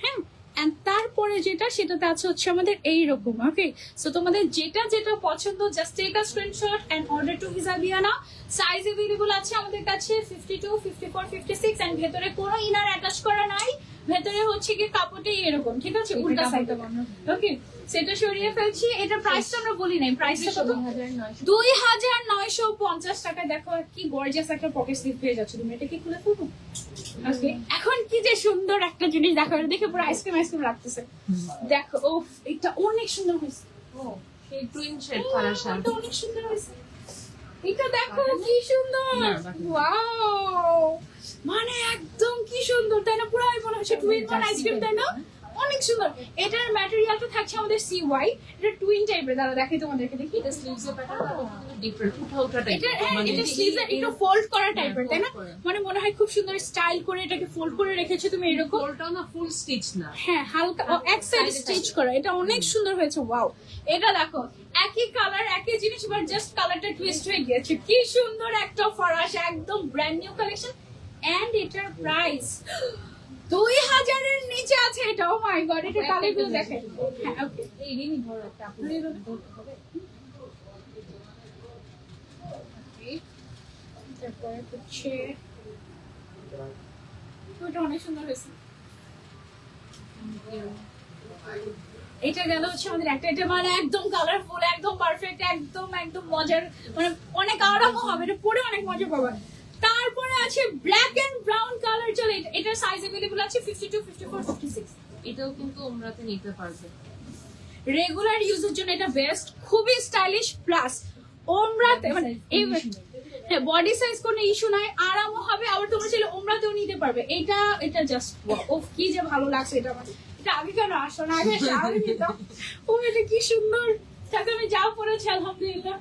[SPEAKER 1] হ্যাঁ, এন্ড তারপরে যেটা সেটাতে আছে হচ্ছে আমাদের এইরকম। ওকে, সো তোমাদের যেটা যেটা পছন্দ, just take a screenshot and order to Hijabiana. Size available আছে আমাদের কাছে 52, 54, 56 এন্ড ভেতরে কোনো ইনার অ্যাটাচ করা নাই, ভেতরে হচ্ছে কি কাপড়টাই এরকম, ঠিক আছে? উল্টা সাইডে। ওকে, সেটা সরিয়ে ফেলছি। এটা প্রাইসটা আমরা বলি নাই, প্রাইসটা কত? 2950 টাকা। দেখো কি গর্জিয়াস একটা পকেট স্লিভ পেয়ে যাচ্ছে তুমি। এটা কি খুলে ফেলবো? ওকে, এখন কি যে সুন্দর একটা জিনিস দেখো, এটা দেখে পুরো আইসক্রিম লাগতেছে। দেখো, ও এটা অনেক সুন্দর হয়েছে।
[SPEAKER 3] ও সেই টুইন শেড করা শাড়ি,
[SPEAKER 1] এটা অনেক সুন্দর হয়েছে। এটা দেখো কি সুন্দর, ওয়াও, মানে একদম কি সুন্দর, তাই না? পুরো মনে হচ্ছে টুইন ওয়ান আইসক্রিম, তাই না? অনেক সুন্দর। এটার ম্যাটেরিয়ালটা থাকছে আমাদের CY, এটা টুইন টাইপের। দাঁড়া দেখাই তোমাদেরকে, দেখি।
[SPEAKER 3] এটা স্লিভস এর প্যাটার্ন ডিফারেন্ট, উঠা টাইপ।
[SPEAKER 1] এটা স্লিভস একটু ফোল্ড করা টাইপের, তাই না? মানে মনে হয় খুব সুন্দর স্টাইল করে এটাকে ফোল্ড করে রেখেছো তুমি এরকম।
[SPEAKER 3] ফোল্ডটা না, ফুল স্টিচ না।
[SPEAKER 1] হ্যাঁ, হালকা এক সাইড স্টিচ করা। এটা অনেক সুন্দর হয়েছে, ওয়াও। এটা দেখো একই কালার, একই জিনিস, বাট জাস্ট কালারটা টুইস্ট হয়ে গিয়েছে। কি সুন্দর একটা ফরাস, একদম ব্র্যান্ড নিউ কালেকশন। এন্ড এটার প্রাইস 2000 এর নিচে আছে এটা। ও মাই গড, এটা কালারগুলো দেখেন। হ্যাঁ, ওকে, এই রিনি ধরো একটা, আপনি ধরতে হবে। তারপরে হচ্ছে ওটা অনেক সুন্দর হয়েছে। এটা গেল হচ্ছে আমাদের একটা, এটা মানে একদম কালারফুল, একদম পারফেক্ট, একদম একদম মজার, মানে অনেক আরামও হবে, এটা পরে অনেক মজা পাবে। তারপরে আছে ব্ল্যাক এন্ড ব্রাউন কালার। চলে, এটার সাইজ अवेलेबल আছে 52, 54, 56।
[SPEAKER 3] এটাও কিন্তু ওমরাতে নিতে পারবে।
[SPEAKER 1] রেগুলার ইউজের জন্য এটা বেস্ট, খুবই স্টাইলিশ, প্লাস ওমরাতে মানে বডি সাইজ কোনো ইস্যু নাই, আরামও হবে, আবার তোমরা চাইলে ওমরাতেও নিতে পারবে। এটা জাস্ট ওফ কি যে ভালো লাগছে এটা আমার। এটা আগে কেন আসো না, আগে আগে নিতাম। ও এটা কি সুন্দর, তাকে আমি যা পরেছি আলহামদুলিল্লাহ।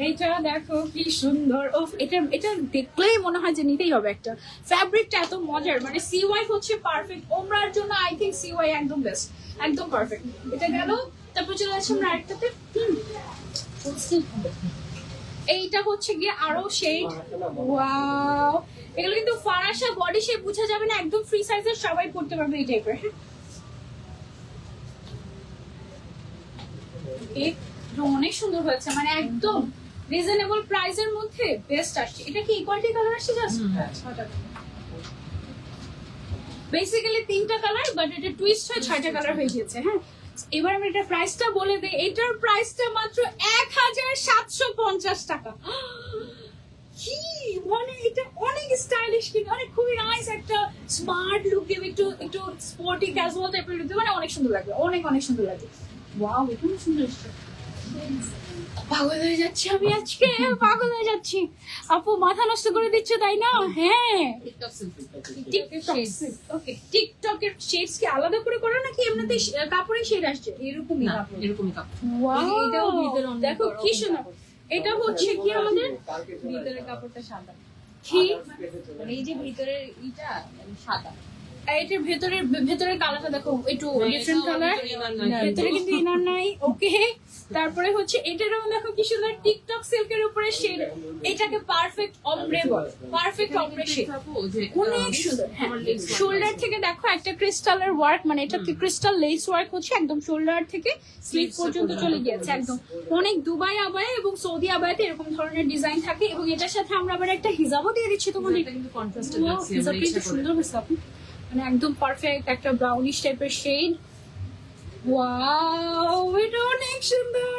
[SPEAKER 1] এইটা দেখো কি সুন্দর, ওফ এটা দেখলেই মনে হয় যে নিতেই হবে একটা। ফ্যাব্রিকটা এত মজার, মানে সিওয়াই হচ্ছে পারফেক্ট ওমরার জন্য। আই থিংক সিওয়াই একদম বেস্ট, একদম পারফেক্ট। এটা গেল, তারপর চলে আসছে আমরা আরেকটাতে। এইটা হচ্ছে গিয়ে আরো শেড, ওয়াও এগুলো কিন্তু ফারাসা বডি শেপ বোঝা যাবে না, একদম ফ্রি সাইজের, সবাই পড়তে পারবে এই টাইপের। অনেক সুন্দর হয়েছে, মানে একদম রিজনেবল প্রাইসের মধ্যে বেস্ট আসছে। এটা কি ইকুয়ালিটি কালার আসছে জাস্ট বেসিক্যালি 3টা কালার, বাট এটা টুইস্ট হয়ে 6টা কালার হয়ে গিয়েছে। হ্যাঁ, এবার আমি এটা প্রাইসটা বলে দিই। এটার প্রাইসটা মাত্র 1750 টাকা। কি মানে এটা অনেক স্টাইলিশ, কিন্তু অনেক খুবই নাইস, একটা স্মার্ট লুক দেবে, একটু একটু স্পোর্টি ক্যাজুয়াল টাইপের লুক দেবে, মানে অনেক সুন্দর লাগবে, অনেক অনেক সুন্দর লাগবে। ওয়াও এটা খুব সুন্দর। পাগল হয়ে যাচ্ছি আমি আজকে, পাগল হয়ে যাচ্ছি। আপু মাথা নষ্ট করে দিচ্ছে তাই না? হ্যাঁ, ওকে টিকটকের শেডস কি আলাদা করে করো নাকি এমনিতে কাপড়ে শেড আসছে?
[SPEAKER 3] এরকমই কাপড়, এরকমই কাপড়।
[SPEAKER 1] ওয়াও
[SPEAKER 3] এটাও ভিতরে অনেক
[SPEAKER 1] দেখো
[SPEAKER 3] বড়
[SPEAKER 1] কি সুন্দর। এটা হচ্ছে কি আমাদের
[SPEAKER 2] ভিতরের কাপড়টা সাদা,
[SPEAKER 1] কি
[SPEAKER 2] মানে এই যে ভিতরের ইটা সাদা।
[SPEAKER 1] এটার ভেতরের কালারটা দেখো একটু
[SPEAKER 3] হ্যাঁ,
[SPEAKER 1] ডিফারেন্ট
[SPEAKER 3] এটাও
[SPEAKER 1] কালার,
[SPEAKER 3] ভিতরে ইনার নাই।
[SPEAKER 1] ভেতরে কিন্তু ইনার নাই। ওকে, তারপরে হচ্ছে এটারও দেখো কি সুন্দর টিকটক সিল্কের উপরে শেড। এটাকে পারফেক্ট অমব্রে বল, পারফেক্ট অমব্রে শেড, অনেক সুন্দর। হ্যাঁ, শোল্ডার থেকে দেখো একটা ক্রিস্টালের ওয়ার্ক, মানে এটা ক্রিস্টাল লেস ওয়ার্ক হচ্ছে একদম শোল্ডার থেকে স্লিভ পর্যন্ত চলে গিয়েছে একদম। অনেক দুবাই আবায়া এবং সৌদি আবায়াতে এরকম ধরনের ডিজাইন থাকে, এবং এটার সাথে আমরা আবার একটা হিজাবও দিয়ে দিচ্ছি তোমাদের।
[SPEAKER 3] এটা কিন্তু কন্ট্রাস্টে
[SPEAKER 1] Wow,
[SPEAKER 3] লাগছে,
[SPEAKER 1] হিজাব
[SPEAKER 3] আমরা
[SPEAKER 1] কিন্তু
[SPEAKER 3] ইচ্ছা করে।
[SPEAKER 1] সুন্দর হয়েছে আপু, মানে একদম পারফেক্ট একটা ব্রাউনিশ টাইপের শেড। ওয়াও এটা অনেক সুন্দর।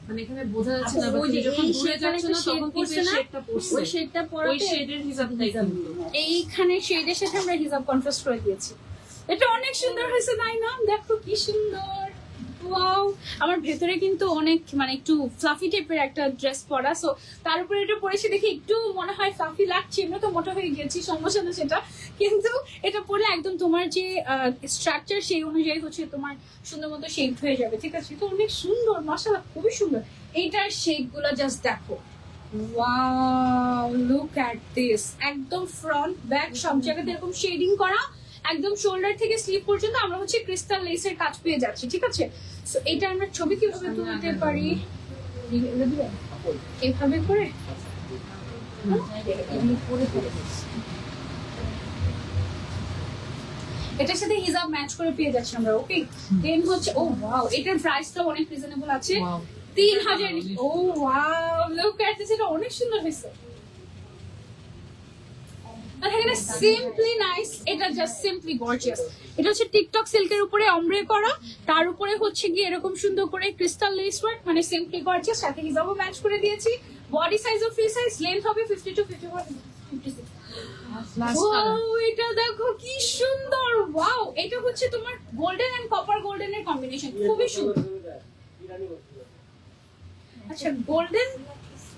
[SPEAKER 3] মানে এখানে বোঝা যাচ্ছে না,
[SPEAKER 2] ওই
[SPEAKER 3] বাট
[SPEAKER 2] যে
[SPEAKER 3] যখন
[SPEAKER 2] এই
[SPEAKER 3] দূরে
[SPEAKER 2] শেডটা
[SPEAKER 3] যাচ্ছে না
[SPEAKER 2] শেড
[SPEAKER 3] তখন
[SPEAKER 2] পড়ছে
[SPEAKER 3] কিন্তু
[SPEAKER 2] না,
[SPEAKER 3] শেডটা পড়ছে,
[SPEAKER 2] ওই শেডটা
[SPEAKER 3] ওই
[SPEAKER 2] পরাতে
[SPEAKER 3] শেডের হিসাবটাই কিন্তু।
[SPEAKER 1] এইখানে শেডের সাথে আমরা হিজাব কন্ট্রাস্ট করে দিয়েছি। এটা অনেক সুন্দর হয়েছে তাই না? দেখো কি সুন্দর। ওয়াও, আমার ভেতরে কিন্তু অনেক মানে একটু ফ্লাফি টাইপের একটা ড্রেস পরা, সো তার উপরে এটা পরেছি দেখে একটু মনে হয় ফ্লাফি লাগছে। এমনি তো মোটা হয়ে গেছি, সমস্যা না সেটা, কিন্তু এটা পরে একদম তোমার যে স্ট্রাকচার সেই অনুযায়ী হচ্ছে তোমার সুন্দর মতো শেপ হয়ে যাবে। ঠিক আছে, এটা অনেক সুন্দর, মাশাআল্লাহ খুবই সুন্দর। এইটার শেপ গুলো জাস্ট দেখো, ওয়াও লুক এট দিস, একদম ফ্রন্ট ব্যাক সব জায়গাতে এরকম শেডিং করা, একদম শোল্ডার থেকে স্লিভ পর্যন্ত আমরা হচ্ছে ক্রিস্টাল লেসের কাজ পেয়ে যাচ্ছি। ঠিক আছে, সো এটা আমরা ছবি কিভাবে তুলতে পারি এভাবে করে, এটার সাথে হিজাব ম্যাচ করে পেয়ে যাচ্ছি আমরা। ওকে, দেন হচ্ছে ও ওয়াও, এটার প্রাইসটা অনেক রিজনেবল আছে,
[SPEAKER 3] Wow.
[SPEAKER 1] 3000। Oh wow look at this, এটা অনেক সুন্দর হয়েছে। সিম্পলি নাইস, এটা জাস্ট সিম্পলি গর্জিয়াস। এটা হচ্ছে টিকটক সিল্কের উপরে অমব্রে করা, তার উপরে হচ্ছে গিয়ে এরকম সুন্দর করে ক্রিস্টাল লেস ওয়ার্ক, মানে সিম্পলি গর্জিয়াস। সাথে হিজাবও ম্যাচ করে দিয়েছি। বডি সাইজ ও ফ্রি সাইজ, লেন্থ হবে 52, 54, 56। Wow, এটা দেখো কি সুন্দর। ওয়াও, এটা হচ্ছে তোমার গোল্ডেন এন্ড কপার গোল্ডেনের কম্বিনেশন, খুবই সুন্দর। আচ্ছা গোল্ডেন,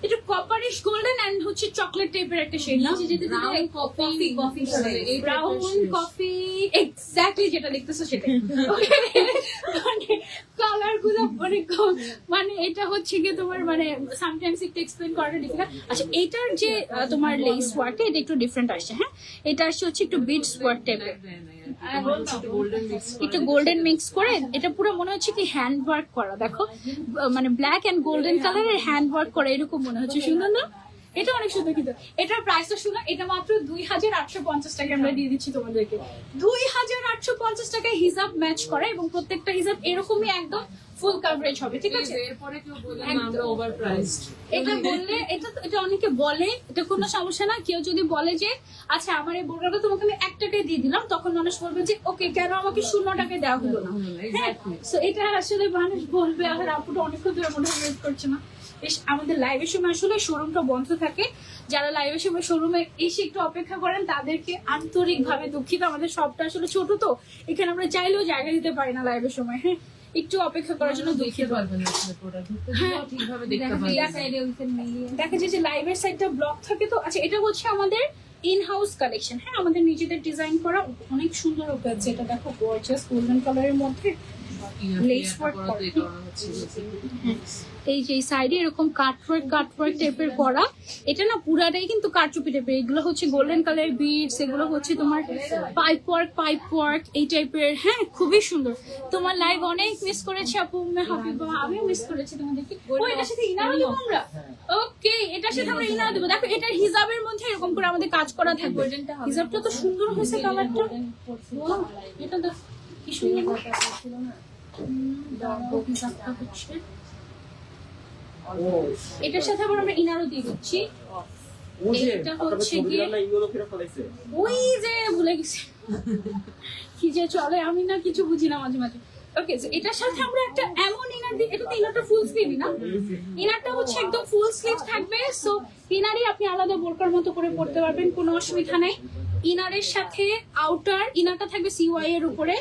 [SPEAKER 1] এটা কপারিশ গোল্ডেন এন্ড হচ্ছে চকলেট টাইপের একটা শেড না,
[SPEAKER 3] ব্রাউন কফি
[SPEAKER 1] কফি
[SPEAKER 3] এই
[SPEAKER 1] ব্রাউন কফি, এক্স্যাক্টলি যেটা দেখতেছো সেটা। মানে কালার গুলো মানে মানে এটা হচ্ছে কি তোমার মানে সামটাইমস একটু এক্সপ্লেইন করাটা ডিফিকাল্ট। আচ্ছা এটার যে তোমার লেস ওয়ার্কটা এটা একটু ডিফারেন্ট আসছে। হ্যাঁ, এটা আসছে হচ্ছে একটু বিটস ওয়ার্ক টাইপের, একটু গোল্ডেন মিক্স করে। এটা পুরো মনে হচ্ছে কি হ্যান্ড ওয়ার্ক করা, দেখো মানে ব্ল্যাক এন্ড গোল্ডেন কালারের হ্যান্ড ওয়ার্ক করা, এরকম মনে হচ্ছে। সুন্দর না? এটা অনেক সুন্দর। কিন্তু এটার প্রাইসটা শুনো, এটা মাত্র 2850 টাকা আমরা দিয়ে দিচ্ছি তোমাদেরকে। 2850 টাকায় হিজাব ম্যাচ করে, এবং প্রত্যেকটা হিজাব এরকমই একদম ফুল কভারেজ হবে। ঠিক আছে,
[SPEAKER 3] এরপরে কেউ বলে না আমরা ওভার প্রাইসড,
[SPEAKER 1] এটা বললে এটা অনেকে বলে, এটা কোনো সমস্যা না। কেউ যদি বলে যে আচ্ছা আমার এই বোরকাটা তোমাকে আমি 1 টাকায় দিয়ে দিলাম, তখন মানুষ বলবে যে ওকে কেন আমাকে 0 টাকায় দেওয়া হলো না। হ্যাঁ, সো এটা আসলে মানুষ বলবে। আর আপুটা অনেকক্ষণ ধরে মনে হয় ওয়েট করছে না, বেশ আমাদের লাইভের সময় আসলে শোরুমটা বন্ধ থাকে, যারা লাইভের সময় শোরুমে এসে একটু অপেক্ষা করেন তাদেরকে আন্তরিকভাবে দুঃখিত। আমাদের শপটা আসলে ছোট, তো এখানে আমরা চাইলেও জায়গা দিতে পারি না লাইভের সময়। হ্যাঁ, একটু অপেক্ষা করার জন্য
[SPEAKER 3] দেখতে
[SPEAKER 1] দুঃখিত।
[SPEAKER 3] পারবেন আসলে প্রোডাক্ট
[SPEAKER 1] হ্যাঁ।
[SPEAKER 3] ঠিকভাবে দেখতে
[SPEAKER 2] দেখা
[SPEAKER 3] পারবেন।
[SPEAKER 2] যায় সাইডে ওইখানে মিলিয়ে
[SPEAKER 1] দেখা যায় যে লাইভের সাইডটা ব্লক থাকে। তো আচ্ছা, এটা হচ্ছে আমাদের ইন হাউস কালেকশন। হ্যাঁ, আমাদের নিজেদের ডিজাইন করা, অনেক সুন্দর হয়েছে। এটা দেখো গর্জিয়াস গোল্ডেন কালারের মধ্যে lace work করা। এই যে সাইডে এরকম কাটওয়ার্ক টাইপের করা, এটা না পুরাটাই কিন্তু কারচুপি টাইপের। এগুলো হচ্ছে গোল্ডেন কালার বিডস, এগুলো হচ্ছে তোমার পাইপ ওয়ার্ক এই টাইপের। হ্যাঁ, খুবই সুন্দর। তোমার লাইভ অনেক মিস করেছি আপু, হাবিবা, আমিও মিস করেছি তোমাদেরকে। ও, এটার সাথে ইনারও দেবো আমরা। ওকে, এটার সাথে আমরা ইনার দেবো। দেখো, এটার হিজাবের মধ্যে এরকম করে আমাদের কাজ করা থাকবে। হিজাবটা তো সুন্দর হয়েছে কালারটা। এটা দেখো কি সুন্দর। হিজাবটা হচ্ছে এটার সাথে আবার আমরা ইনারও দিয়ে দিচ্ছি। এটা হচ্ছে গিয়ে ওই যে ভুলে গেছি কি যে চলে, আমি না কিছু বুঝি না মাঝে মাঝে। ওকে, এটার সাথে আমরা একটা এমন ইনার দিই। এটা তো ইনারটা ফুল স্লিভ না, ইনারটা হচ্ছে একদম ফুল স্লিভ থাকবে। সো ইনারই আপনি আলাদা বোরকার মতো করে পড়তে পারবেন, কোনো অসুবিধা নেই। ইনারের সাথে আউটার, ইনারটা থাকবে সিওয়াই এর উপরে।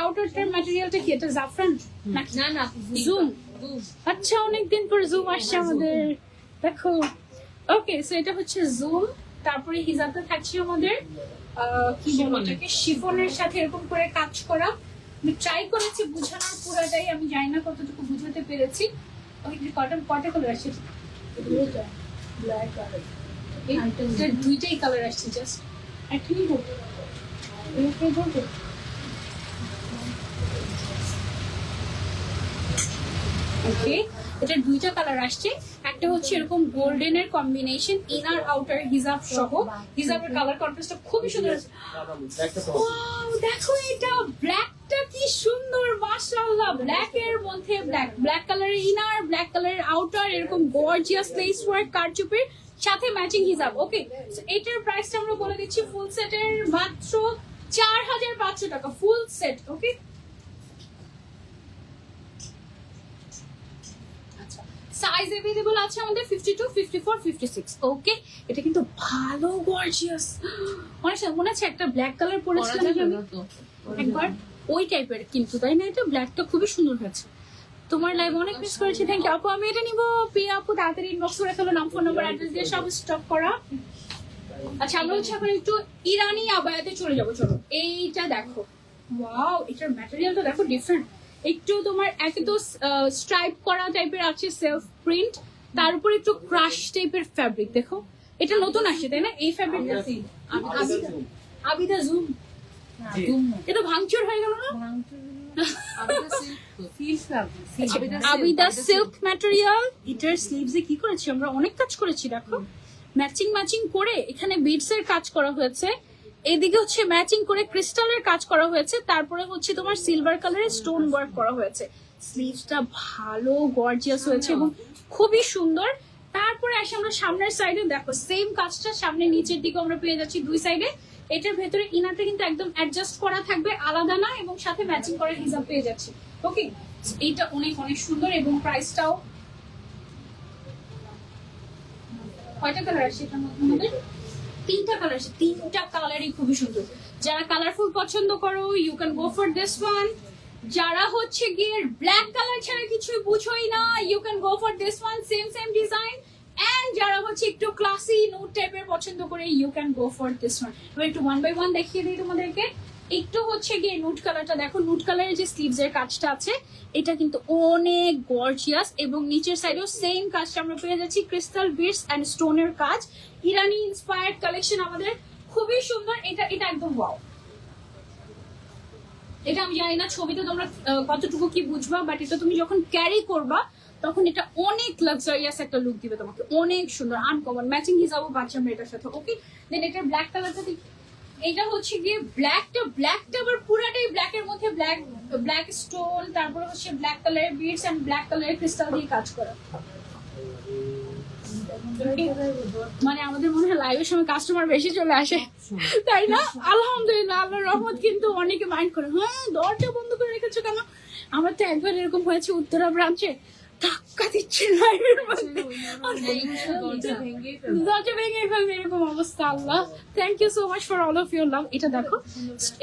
[SPEAKER 1] আউটারটার ম্যাটেরিয়ালটা কি, এটা জাফরান নাকি?
[SPEAKER 2] না না
[SPEAKER 1] জুম। আচ্ছা, অনেকদিন পর জুম আসছে আমাদের, দেখো। ওকে, সো এটা হচ্ছে জুম। তারপরে হিজাবটা থাকছে আমাদের কি বলবো এটাকে, শিফনের সাথে এরকম করে কাজ করা। আমি ট্রাই করেছি বোঝানোর পুরাটাই, আমি জানি না কতটুকু বুঝাতে পেরেছি। ওকে, কটা কালার আসছে? ব্ল্যাক কালার, এটা দুইটাই কালার আসছে। জাস্ট একটুই বলবো, বলবো ওকে, এটা দুইটা কালার আসছে। একটা হচ্ছে এরকম গোল্ডেনের কম্বিনেশন, ইনার আউটার হিজাব সহ। হিজাবের কালার কন্ট্রাস্টটা খুবই সুন্দর। ওয়াও, দেখো এটা ব্ল্যাকটা কি সুন্দর, মাশাআল্লাহ। ব্ল্যাক এর মধ্যে ব্ল্যাক কালারের ইনার, ব্ল্যাক কালারের আউটার, এরকম গর্জিয়াস লেস ওয়ার্ক কারচুপির সাথে ম্যাচিং হিজাব। ওকে, এটার প্রাইসটা আমরা বলে দিচ্ছি ফুল সেটের মাত্র 4500 টাকা, ফুল সেট। ওকে, সাইজ अवेलेबल আছে আমাদের 52, 54, 56। ওকে, এটা কিন্তু ভালো গর্জিয়াস। অনেক মনে আছে একটা ব্ল্যাক কালার পরেছিলাম আমি একবার, ওই টাইপের কিন্তু, তাই না? এটা ব্ল্যাকটা খুবই সুন্দর হয়েছে। তোমার লাইভ অনেক মিস করেছি, থ্যাংক ইউ আপু। আমি এটা নিব। প্রিয়া আপু তাড়াতাড়ি ইনবক্স করে ফেলো, নাম, ফোন নাম্বার, অ্যাড্রেস দিয়ে সব স্টক করা। আচ্ছা, আমরা হচ্ছে এখন একটু ইরানি আবায়াতে চলে যাবো। চলো, এইটা দেখো। ওয়াও, এটার ম্যাটেরিয়ালটা দেখো ডিফারেন্ট। একটু তোমার একে তো স্ট্রাইপ করা টাইপের আছে, সেলফ প্রিন্ট, তার উপর একটু ক্রাশ টাইপের ফ্যাব্রিক। দেখো, এটা নতুন আসছে, তাই না? এই ফ্যাব্রিকটা আবিদা জুম, এটা ভাঙচুর হয়ে গেল না? Abida silk material. এটার স্লিভসে কি করেছি আমরা, অনেক কাজ করেছি। দেখো, ম্যাচিং করে এখানে বিডস এর কাজ করা হয়েছে, এদিকে হচ্ছে ম্যাচিং করে ক্রিস্টালের কাজ করা হয়েছে, তারপরে হচ্ছে তোমার সিলভার কালারের স্টোন ওয়ার্ক করা হয়েছে। স্লিভসটা ভালো গর্জিয়াস হয়েছে এবং খুবই সুন্দর। তারপরে আসে আমরা সামনের সাইডে, দেখো সেম কাজটা সামনে নিচের দিকে আমরা পেয়ে যাচ্ছি দুই সাইডে। এটার ভেতরে ইনারটা কিন্তু একদম অ্যাডজাস্ট করা থাকবে, আলাদা না, এবং সাথে ম্যাচিং করা হিসাব পেয়ে যাচ্ছি। ওকে, এইটা অনেক অনেক সুন্দর এবং প্রাইসটাও। কয়টা কালার আসছে এটার মধ্যে আমাদের? তিনটা কালার আছে, তিনটা কালারই খুবই সুন্দর। যারা কালারফুল পছন্দ করো, you can go for this one. যারা হচ্ছে গিয়ে ব্ল্যাক কালার ছাড়া কিছুই বুঝোই না, you can go for this one, same design. And যারা হচ্ছে একটু ক্লাসি নুড টাইপের পছন্দ করে, you can go for this one. এবার একটু ওয়ান বাই ওয়ান দেখিয়ে দিই তোমাদেরকে। একটু হচ্ছে গিয়ে নুড কালারটা দেখো, নুড কালারের যে স্লিভস এর কাজটা আছে, এটা কিন্তু অনেক গর্জিয়াস এবং নিচের সাইডেও সেম কাজটা আমরা পেয়ে যাচ্ছি, ক্রিস্টাল বিটস এন্ড স্টোনের কাজ। ইরানি ইন্সপায়ার্ড কালেকশন আমাদের, খুবই সুন্দর। এটা একদম ওয়াও। এটা আমি জানি না ছবিতে তোমরা কতটুকু কি বুঝবা, বাট এটা তুমি যখন ক্যারি করবা তখন এটা অনেক লাক্সারিয়াস একটা লুক দিবে তোমাকে, অনেক সুন্দর, আনকমন। ম্যাচিং হিসাবও পাচ্ছি আমরা এটার সাথে। ওকে, দেন এটার ব্ল্যাক কালারটা দেখি। এটা হচ্ছে গিয়ে ব্ল্যাকটা আবার পুরাটাই ব্ল্যাকের মধ্যে ব্ল্যাক স্টোন, তারপরে হচ্ছে ব্ল্যাক কালারের বিডস এন্ড ব্ল্যাক কালারের ক্রিস্টাল দিয়ে কাজ করা। মানে আমাদের মনে হয় লাইভের সময় কাস্টমার বেশি চলে আসে, তাই না? আলহামদুলিল্লাহ, আল্লাহর রহমত। কিন্তু অনেকে মাইন্ড করে, হ্যাঁ দরজা বন্ধ করে রেখেছো কেন? আমার তো একবার এরকম হয়েছে উত্তরা ব্রাঞ্চে, ধাক্কা দিচ্ছে লাইভের মধ্যে
[SPEAKER 3] দরজা ভেঙে ফেলবে।
[SPEAKER 1] দরজা ভেঙে ফেলবে এরকম অবস্থা। Allah, thank you so much for all of your love. এটা দেখো,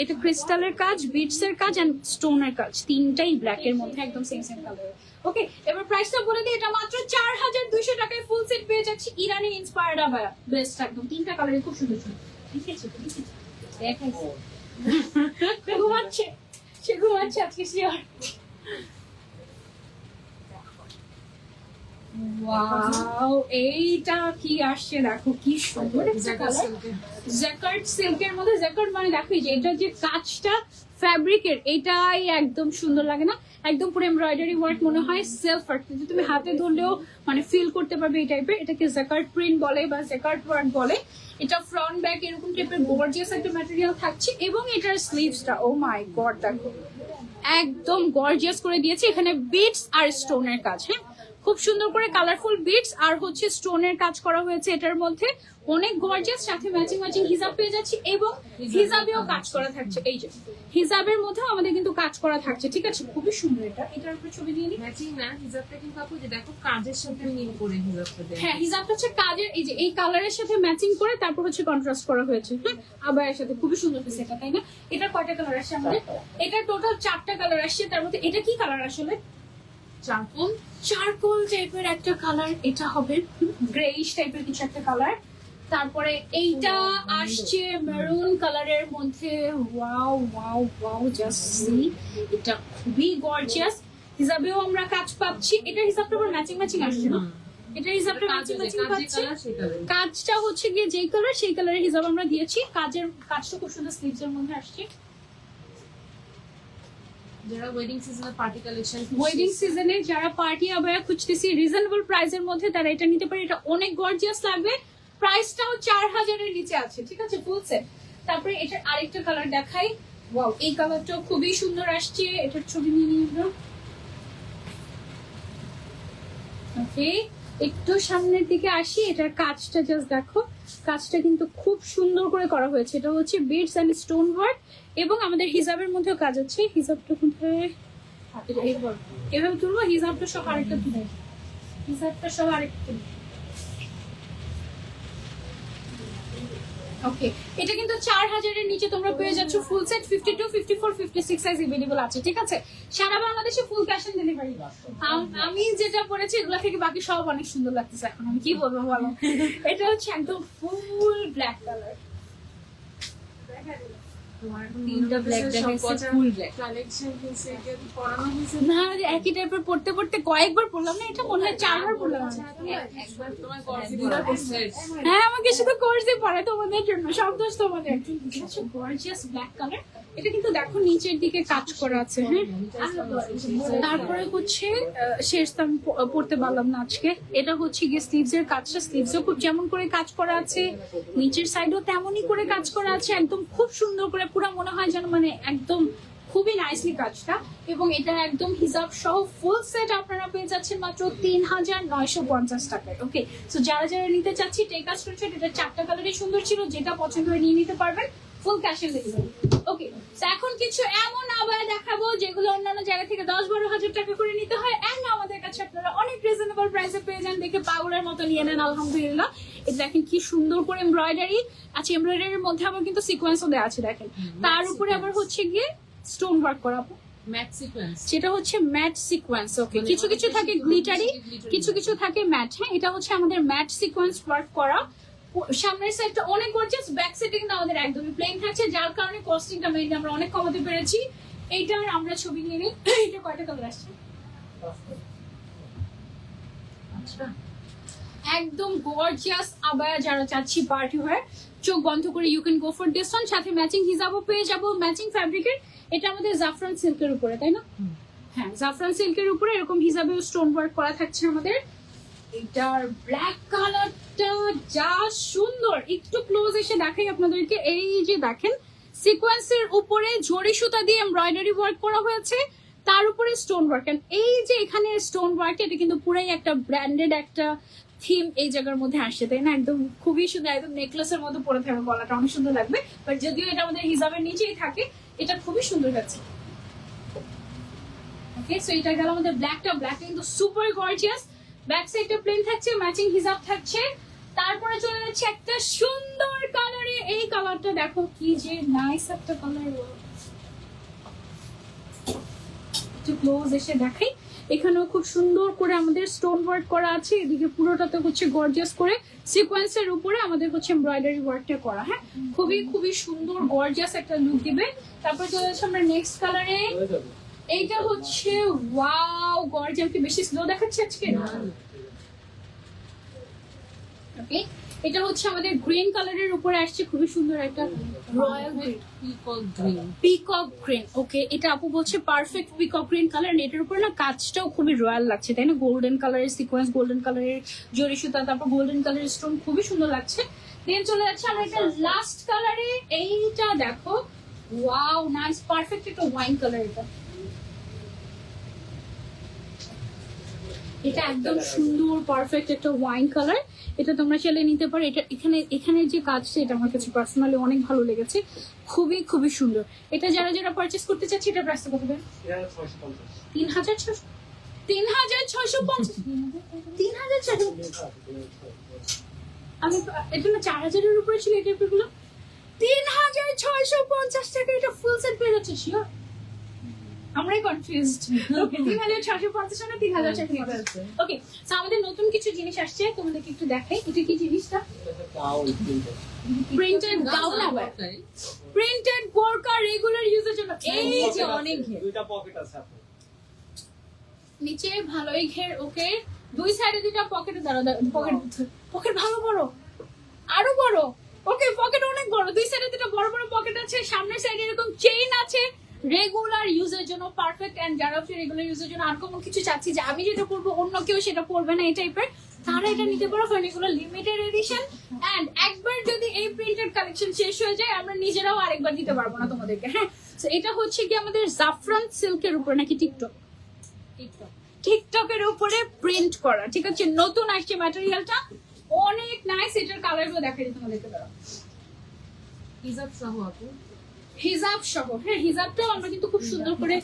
[SPEAKER 1] এটা ক্রিস্টালের কাজ, বিটস এর কাজ এন্ড স্টোনের কাজ, তিনটাই ব্ল্যাক এর মধ্যে একদম সেম সেম কালার। ওকে, এবার প্রাইসটা বলে দিই, এটা মাত্র 4200 টাকায় ফুল সেট পেয়ে যাচ্ছি। ইরানি ইন্সপায়ার্ড আবায়া, বেস্ট একদম, তিনটা কালারই খুব সুন্দর সুন্দর। দেখেছো দেখাইছি, ঘুমাচ্ছে, সে ঘুমাচ্ছে আজকে শিওর। ওয়াও, এইটা কি আসছে দেখো, কি সুন্দর একটা কালার। জ্যাকার্ড সিল্কের মধ্যে, জ্যাকার্ড মানে দেখো এই যে এটা যে কাজটা ফ্যাব্রিকের, এটাই একদম সুন্দর লাগে না, একদম পুরো এমব্রয়ডারি ওয়ার্ক মনে হয়, সেলফ আর্ট, কিন্তু তুমি হাতে ধরলেও মানে ফিল করতে পারবে এই টাইপের। এটাকে জ্যাকার্ড প্রিন্ট বলে বা জ্যাকার্ড ওয়ার্ক বলে। এটা ফ্রন্ট ব্যাক এরকম টাইপের গর্জিয়াস একটা ম্যাটেরিয়াল থাকছে, এবং এটার স্লিভসটা ও মাই গড দেখো একদম গর্জিয়াস করে দিয়েছে। এখানে বিটস আর স্টোনের কাজ, হ্যাঁ খুব সুন্দর করে কালারফুল বিটস আর হচ্ছে স্টোনের কাজ করা হয়েছে এটার মধ্যে, অনেক গর্জিয়াস। সাথে ম্যাচিং ম্যাচিং হিজাব পেয়ে যাচ্ছি, এবং হিজাবেও কাজ করা থাকছে। এই যে হিজাবের মধ্যেও আমাদের কিন্তু কাজ করা থাকছে, ঠিক আছে, খুবই সুন্দর। এটা এটার উপরে ছবি দিয়ে নিই।
[SPEAKER 3] ম্যাচিং না হিজাবটা কিন্তু আপু যে দেখো কাজের সাথে মিল করে হিজাবটা দেয়।
[SPEAKER 1] হ্যাঁ, হিজাবটা হচ্ছে কাজের, এই যে এই কালারের সাথে ম্যাচিং করে তারপর হচ্ছে কন্ট্রাস্ট করা হয়েছে, হ্যাঁ আবায়ের সাথে, খুবই সুন্দর পিস এটা, তাই না? এটা কয়টা কালার আসছে আমাদের? এটা টোটাল 4টা কালার আসছে। তার মধ্যে এটা কি কালার আসলে?
[SPEAKER 3] চারকোল
[SPEAKER 1] চারকোল টাইপের একটা কালার, এটা হবে গ্রেইশ টাইপের কিছু একটা কালার। তারপরে এইটা আসছে মেরুন কালারের মধ্যে। Wow wow wow, just see, এটা খুবই গর্জিয়াস। হিজাবেও আমরা কাজ পাচ্ছি, এটা হিসাবটা আবার ম্যাচিং ম্যাচিং আসছে না, এটা হিসাবটা ম্যাচিং ম্যাচিং পাচ্ছি। কাজটা হচ্ছে গিয়ে যেই কালার সেই কালারের হিসাব আমরা দিয়েছি। কাজটা খুব সুন্দর স্লিভস এর মধ্যে আসছে।
[SPEAKER 3] যারা ওয়েডিং সিজনে পার্টি কালেকশন,
[SPEAKER 1] ওয়েডিং সিজনে যারা পার্টি আবায়া খুঁজতেছি রিজনেবল প্রাইসের মধ্যে, তারা এটা নিতে পারে। এটা অনেক গর্জিয়াস লাগবে, প্রাইসটাও 4000 এর নিচে আছে, ঠিক আছে, ফুল সেট। তারপরে এটার আরেকটা কালার দেখাই। ওয়াও, এই কালারটাও খুবই সুন্দর আসছে, এটার ছবি নিয়ে নিব। ওকে, একটু সামনের দিকে আসি, এটার কাজটা জাস্ট দেখো, কাজটা কিন্তু খুব সুন্দর করে করা হয়েছে। এটা হচ্ছে বিটস এন্ড স্টোন ওয়ার্ক, এবং আমাদের হিজাবের মধ্যেও কাজ আছে। হিজাবটা কোথায়? এভাবে তুলবো, হিজাবটা সব আরেকটা তুলে, হিজাবটা সব আরেকটা। ওকে, এটা কিন্তু 4000 এর নিচে তোমরা পেয়ে যাচ্ছ ফুল সেট। 52, 54, 56 সাইজ अवेलेबल আছে, ঠিক আছে, সারা বাংলাদেশে ফুল ক্যাশ অন ডেলিভারি। আমি যেটা পরেছি এগুলা থেকে বাকি সব অনেক সুন্দর লাগতেছে। এখন আমি কি বলবো বলো, এটা হচ্ছে একদম ফুল ব্ল্যাক কালার।
[SPEAKER 2] তিনটা ব্ল্যাক দেখাইছে, ফুল ব্ল্যাক।
[SPEAKER 3] কালেকশন হইছে, এটা কি পরানো হইছে
[SPEAKER 1] না, একই টাইপের পড়তে পড়তে কয়েকবার পড়লাম না, এটা মনে হয় 4বার পড়লাম আমি।
[SPEAKER 3] একবার তোমার করছি দুইবার করছে।
[SPEAKER 1] হ্যাঁ, আমাকে শুধু কোর্সে পড়ে তোমাদের জন্য, সব দোষ তোমাদের। গর্জিয়াস ব্ল্যাক কালার, এটা কিন্তু দেখো নিচের দিকে কাজ করা আছে, হ্যাঁ। তারপরে হচ্ছে শেষটা আমি পড়তে পারলাম না আজকে। এটা হচ্ছে গিয়ে স্লিভস এর কাজটা, স্লিভসও খুব যেমন করে কাজ করা আছে, নিচের সাইডও তেমনই করে কাজ করা আছে, একদম খুব সুন্দর করে, পুরো মনে হয় যেন মানে একদম খুবই নাইসলি কাজটা। এবং এটা একদম হিসাব সহ ফুল সেট আপনারা পেয়ে যাচ্ছেন মাত্র 3950 টাকায়। ওকে, সো যারা যারা নিতে চাচ্ছি টেক আ স্ক্রিনশট। এটা 4টা কালারই সুন্দর ছিল, যেটা পছন্দ হয় নিয়ে নিতে পারবেন, ফুল ক্যাশ অন ডেলিভারি। ওকে, তো এখন কিছু এমন আবায়া দেখাবো যেগুলো অন্যান্য জায়গা থেকে 10-12 হাজার টাকা করে নিতে হয়, এন্ড আমাদের কাছে আপনারা অনেক রিজনেবল প্রাইসে পেয়ে যান। দেখে পাগলের মতো নিয়ে নেন, আলহামদুলিল্লাহ। এটা দেখেন কি সুন্দর করে এমব্রয়ডারি আছে, এমব্রয়ডারির মধ্যে আবার কিন্তু সিকোয়েন্সও দেওয়া আছে, দেখেন। তার উপরে আবার হচ্ছে গিয়ে স্টোন ওয়ার্ক করা,
[SPEAKER 3] ম্যাট সিকোয়েন্স,
[SPEAKER 1] যেটা হচ্ছে ম্যাট সিকোয়েন্স। ওকে, কিছু কিছু থাকে গ্লিটারি, কিছু কিছু থাকে ম্যাট, হ্যাঁ এটা হচ্ছে আমাদের ম্যাট সিকোয়েন্স ওয়ার্ক করা। সামনের সাইডটা অনেক গর্জিয়াস, ব্যাক সাইডে কিন্তু আমাদের একদমই প্লেন থাকছে, যার কারণে কস্টিংটা মেইনলি আমরা অনেক কমাতে পেরেছি। এইটার আমরা ছবি নিয়ে নিই। এটা কয়টা কালার আসছে? আচ্ছা, একদম গর্জিয়াস আবায়া যারা চাচ্ছি পার্টি ওয়্যার, চোখ বন্ধ করে you can go for this one. সাথে ম্যাচিং হিজাবও পেয়ে যাবো, ম্যাচিং ফ্যাব্রিকের। এটা আমাদের জাফরান সিল্কের উপরে, তাই না? হ্যাঁ, জাফরান সিল্কের উপরে এরকম হিজাবেও স্টোন ওয়ার্ক করা থাকছে আমাদের। এটার ব্ল্যাক কালারটা যা সুন্দর, একটু ক্লোজ এসে দেখাই আপনাদেরকে। এই যে দেখেন, সিকোয়েন্সের উপরে জরি সুতা দিয়ে এমব্রয়ডারি ওয়ার্ক করা হয়েছে, তার উপরে স্টোন ওয়ার্ক। এই যে এখানে স্টোন ওয়ার্ক, এটা কিন্তু পুরাই একটা ব্র্যান্ডেড একটা থিম এই জায়গার মধ্যে আসছে, তাই না? একদম খুবই সুন্দর, একদম নেকলেসের মতো পরে থাকবে, গলাটা অনেক সুন্দর লাগবে। বাট যদিও এটা আমাদের হিজাবের নিচেই থাকে, এটা খুবই সুন্দর লাগছে। ওকে, সো এটা গেল আমাদের ব্ল্যাকটা কিন্তু সুপার গর্জিয়াস। ব্যাক সাইডটা প্লেন থাকছে, ম্যাচিং হিজাব থাকছে। তারপরে চলে যাচ্ছে একটা সুন্দর কালারে, এই কালারটা দেখো কি যে নাইস একটা কালার। একটু ক্লোজ এসে দেখাই, এখানেও খুব সুন্দর করে আমাদের স্টোন ওয়ার্ক করা আছে। এদিকে পুরোটাতে হচ্ছে গর্জিয়াস করে সিকোয়েন্সের উপরে আমাদের হচ্ছে এমব্রয়ডারি ওয়ার্কটা করা। হ্যাঁ, খুবই সুন্দর গর্জিয়াস একটা লুক দিবে। তারপর চলে যাচ্ছে আমরা নেক্সট কালারে। এইটা হচ্ছে ওয়াও গর্জিয়াস। কি বেশি স্লো দেখাচ্ছে আজকে? ওকে, এটা হচ্ছে আমাদের গ্রিন কালারের উপরে আসছে, খুবই সুন্দর একটা রয়্যাল পিকক গ্রিন। ওকে, এটা আপু বলছে পারফেক্ট পিকক গ্রিন কালার। এটার উপরে না কাজটাও খুবই রয়্যাল লাগছে, তাই না? গোল্ডেন কালারের সিকোয়েন্স, গোল্ডেন কালারের জরি সুতা, তারপর গোল্ডেন কালারের স্টোন, খুবই সুন্দর লাগছে। দেন চলে যাচ্ছে আমরা এটা লাস্ট কালারে। এইটা দেখো ওয়াও নাইস পারফেক্ট একটা ওয়াইন কালার। এটা একদম সুন্দর পারফেক্ট একটা ওয়াইন কালার। এটা তোমরা চাইলে নিতে পারো। এটা এখানে যে কাজটা, এটা আমার কাছে পার্সোনালি অনেক ভালো লেগেছে, খুবই সুন্দর। এটা যারা পারচেজ করতে চাচ্ছে, এটা প্রাইসটা কত হবে? 3650। আমি এটা না 4000-এর উপরে ছিল এই টাইপের গুলো। 3650 টাকা এটা ফুল সেট পেয়ে যাচ্ছে। শিওর আমরাই কনফিউজড। ওকে, 3650 না 3650। ওকে, সো আমাদের নতুন কিছু জিনিস আসছে, তোমাদেরকে একটু দেখাই। এটা কি জিনিসটা? প্রিন্টেড গাউন, আবার প্রিন্টেড বোরকা রেগুলার ইউজের জন্য। এই যে অনেক ঘের,
[SPEAKER 4] দুইটা পকেট আছে আপু,
[SPEAKER 1] নিচে ভালোই ঘের। ওকে, দুই সাইডে দুইটা পকেটে পকেট ভালো বড়, আরো বড়। ওকে, পকেট অনেক বড়, দুই সাইডে দুটো বড় পকেট আছে। সামনের সাইডে এরকম চেইন আছে, রেগুলার ইউজের জন্য পারফেক্ট। এন্ড যারা হচ্ছে রেগুলার ইউজের জন্য আর কোনো কিছু চাচ্ছি যে আমি যেটা পরবো অন্য কেউ সেটা পরবে না এই টাইপের, তারা এটা নিতে পারো। কারণ এগুলো লিমিটেড এডিশন। এন্ড একবার যদি এই প্রিন্টেড কালেকশন শেষ হয়ে যায়, আমরা নিজেরাও আরেকবার দিতে পারবো না তোমাদেরকে। হ্যাঁ, তো এটা হচ্ছে কি আমাদের জাফরান সিল্কের উপর, নাকি টিকটকের উপরে প্রিন্ট করা। ঠিক আছে, নতুন আসছে ম্যাটেরিয়ালটা, অনেক নাইস। এটার কালার গুলো দেখা যায় তোমাদেরকে। দাঁড়াও,
[SPEAKER 3] হিজাব সহ আপু,
[SPEAKER 1] হিজাব সহ। হ্যাঁ, হিজাবটাও আমরা কিন্তু খুব সুন্দর করে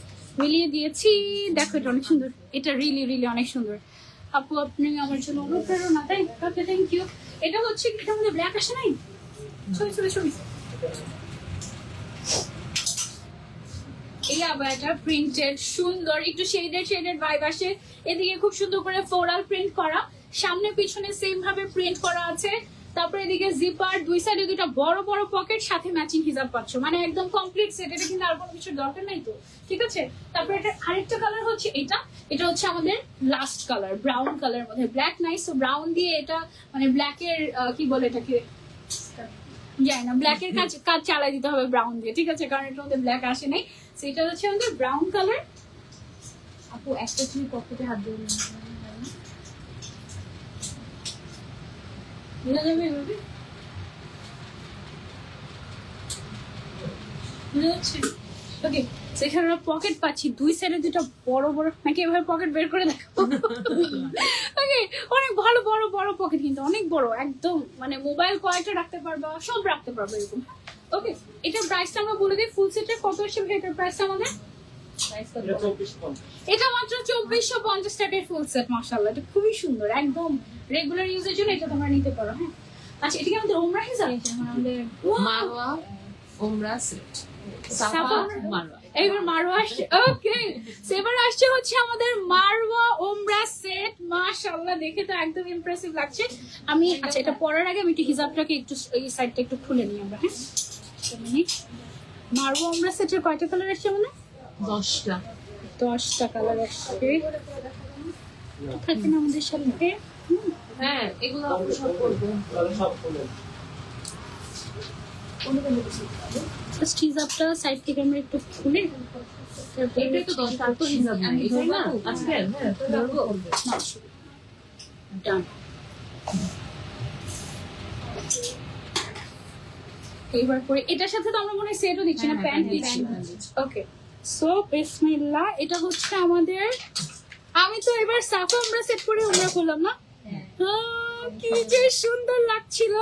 [SPEAKER 1] মিলিয়ে দিয়েছি। দেখো এটা অনেক সুন্দর, এটা রিলি অনেক সুন্দর। আপু আপনি আমার জন্য অনুপ্রেরণা, তাই? ওকে, থ্যাংক ইউ। এটা হচ্ছে এটা আমাদের ব্ল্যাক আসে নাই, ছবি এই আবায়াটা প্রিন্টেড সুন্দর, একটু শেডেড ভাইব আসে। এদিকে খুব সুন্দর করে ফ্লোরাল প্রিন্ট করা, সামনে পিছনে সেম ভাবে প্রিন্ট করা আছে। তারপরে এদিকে জিপার, দুই সাইডে দুইটা বড় পকেট, সাথে ম্যাচিং হিজাব পাচ্ছ, মানে একদম কমপ্লিট সেট। এটা কিন্তু আর কোনো কিছুর দরকার নাই তো, ঠিক আছে? তারপরে এটা আরেকটা কালার হচ্ছে এটা হচ্ছে আমাদের লাস্ট কালার, ব্রাউন কালার মধ্যে ব্ল্যাক নাইস। তো ব্রাউন দিয়ে এটা মানে ব্ল্যাকের কি বলে এটাকে জানি না, ব্ল্যাকের কাজ চালাই দিতে হবে ব্রাউন দিয়ে, ঠিক আছে? কারণ এটার মধ্যে ব্ল্যাক আসে নাই। সেটা হচ্ছে আমাদের ব্রাউন কালার। আপু একটা তুমি পকেটে হাত দিয়ে বুঝা যাবে এভাবে, বুঝা যাচ্ছে? ওকে, সেখানে আমরা পকেট পাচ্ছি, দুই সাইডে দুটো বড় নাকি এভাবে পকেট বের করে দেখো। ওকে, অনেক ভালো বড় পকেট, কিন্তু অনেক বড়, একদম মানে মোবাইল কয়েকটা রাখতে পারবা, সব রাখতে পারবা এরকম। ওকে, এটার প্রাইসটা আমরা বলে দিই। ফুল সেটের কত আসছে এটার প্রাইসটা আমাদের? এটা মাত্র 2450 টাকায় ফুল সেট। মাশাআল্লাহ, এটা খুবই সুন্দর, একদম রেগুলার ইউজের জন্য এটা তোমরা নিতে পারো। হ্যাঁ, আচ্ছা, এটা কি আমাদের ওমরা হিসাব? আমাদের
[SPEAKER 3] মারওয়া ওমরা সেট,
[SPEAKER 1] এইবার মারওয়া আসছে। ওকে, এবার আসছে হচ্ছে আমাদের মারওয়া ওমরা সেট। মাশাআল্লাহ, দেখে তো একদম ইমপ্রেসিভ লাগছে। আমি আচ্ছা, এটা পরার আগে আমি একটু হিজাবটাকে একটু এই সাইডটা একটু খুলে নিই আমরা। হ্যাঁ, মারওয়া ওমরা সেটের কয়টা কালার আসছে আমাদের? 10টা কালার আসছে। থাকেন আমাদের সাথে।
[SPEAKER 3] হ্যাঁ, এগুলো আমরা সব করবো।
[SPEAKER 1] জাস্ট হিজাবটা সাইড থেকে আমরা একটু খুলে,
[SPEAKER 3] এটাই তো 10টা তো হিজাব না, এটাই না আজকে। হ্যাঁ, ধরবো।
[SPEAKER 1] ডান। এইবার পরে এটার সাথে তো আমরা মনে হয় সেটও দিচ্ছি না, প্যান্ট দিচ্ছি। ওকে, সো বিসমিল্লাহ। এটা হচ্ছে আমাদের, আমি তো এবার সাফা আমরা সেট করে আমরা করলাম না, কি যে সুন্দর লাগছিল।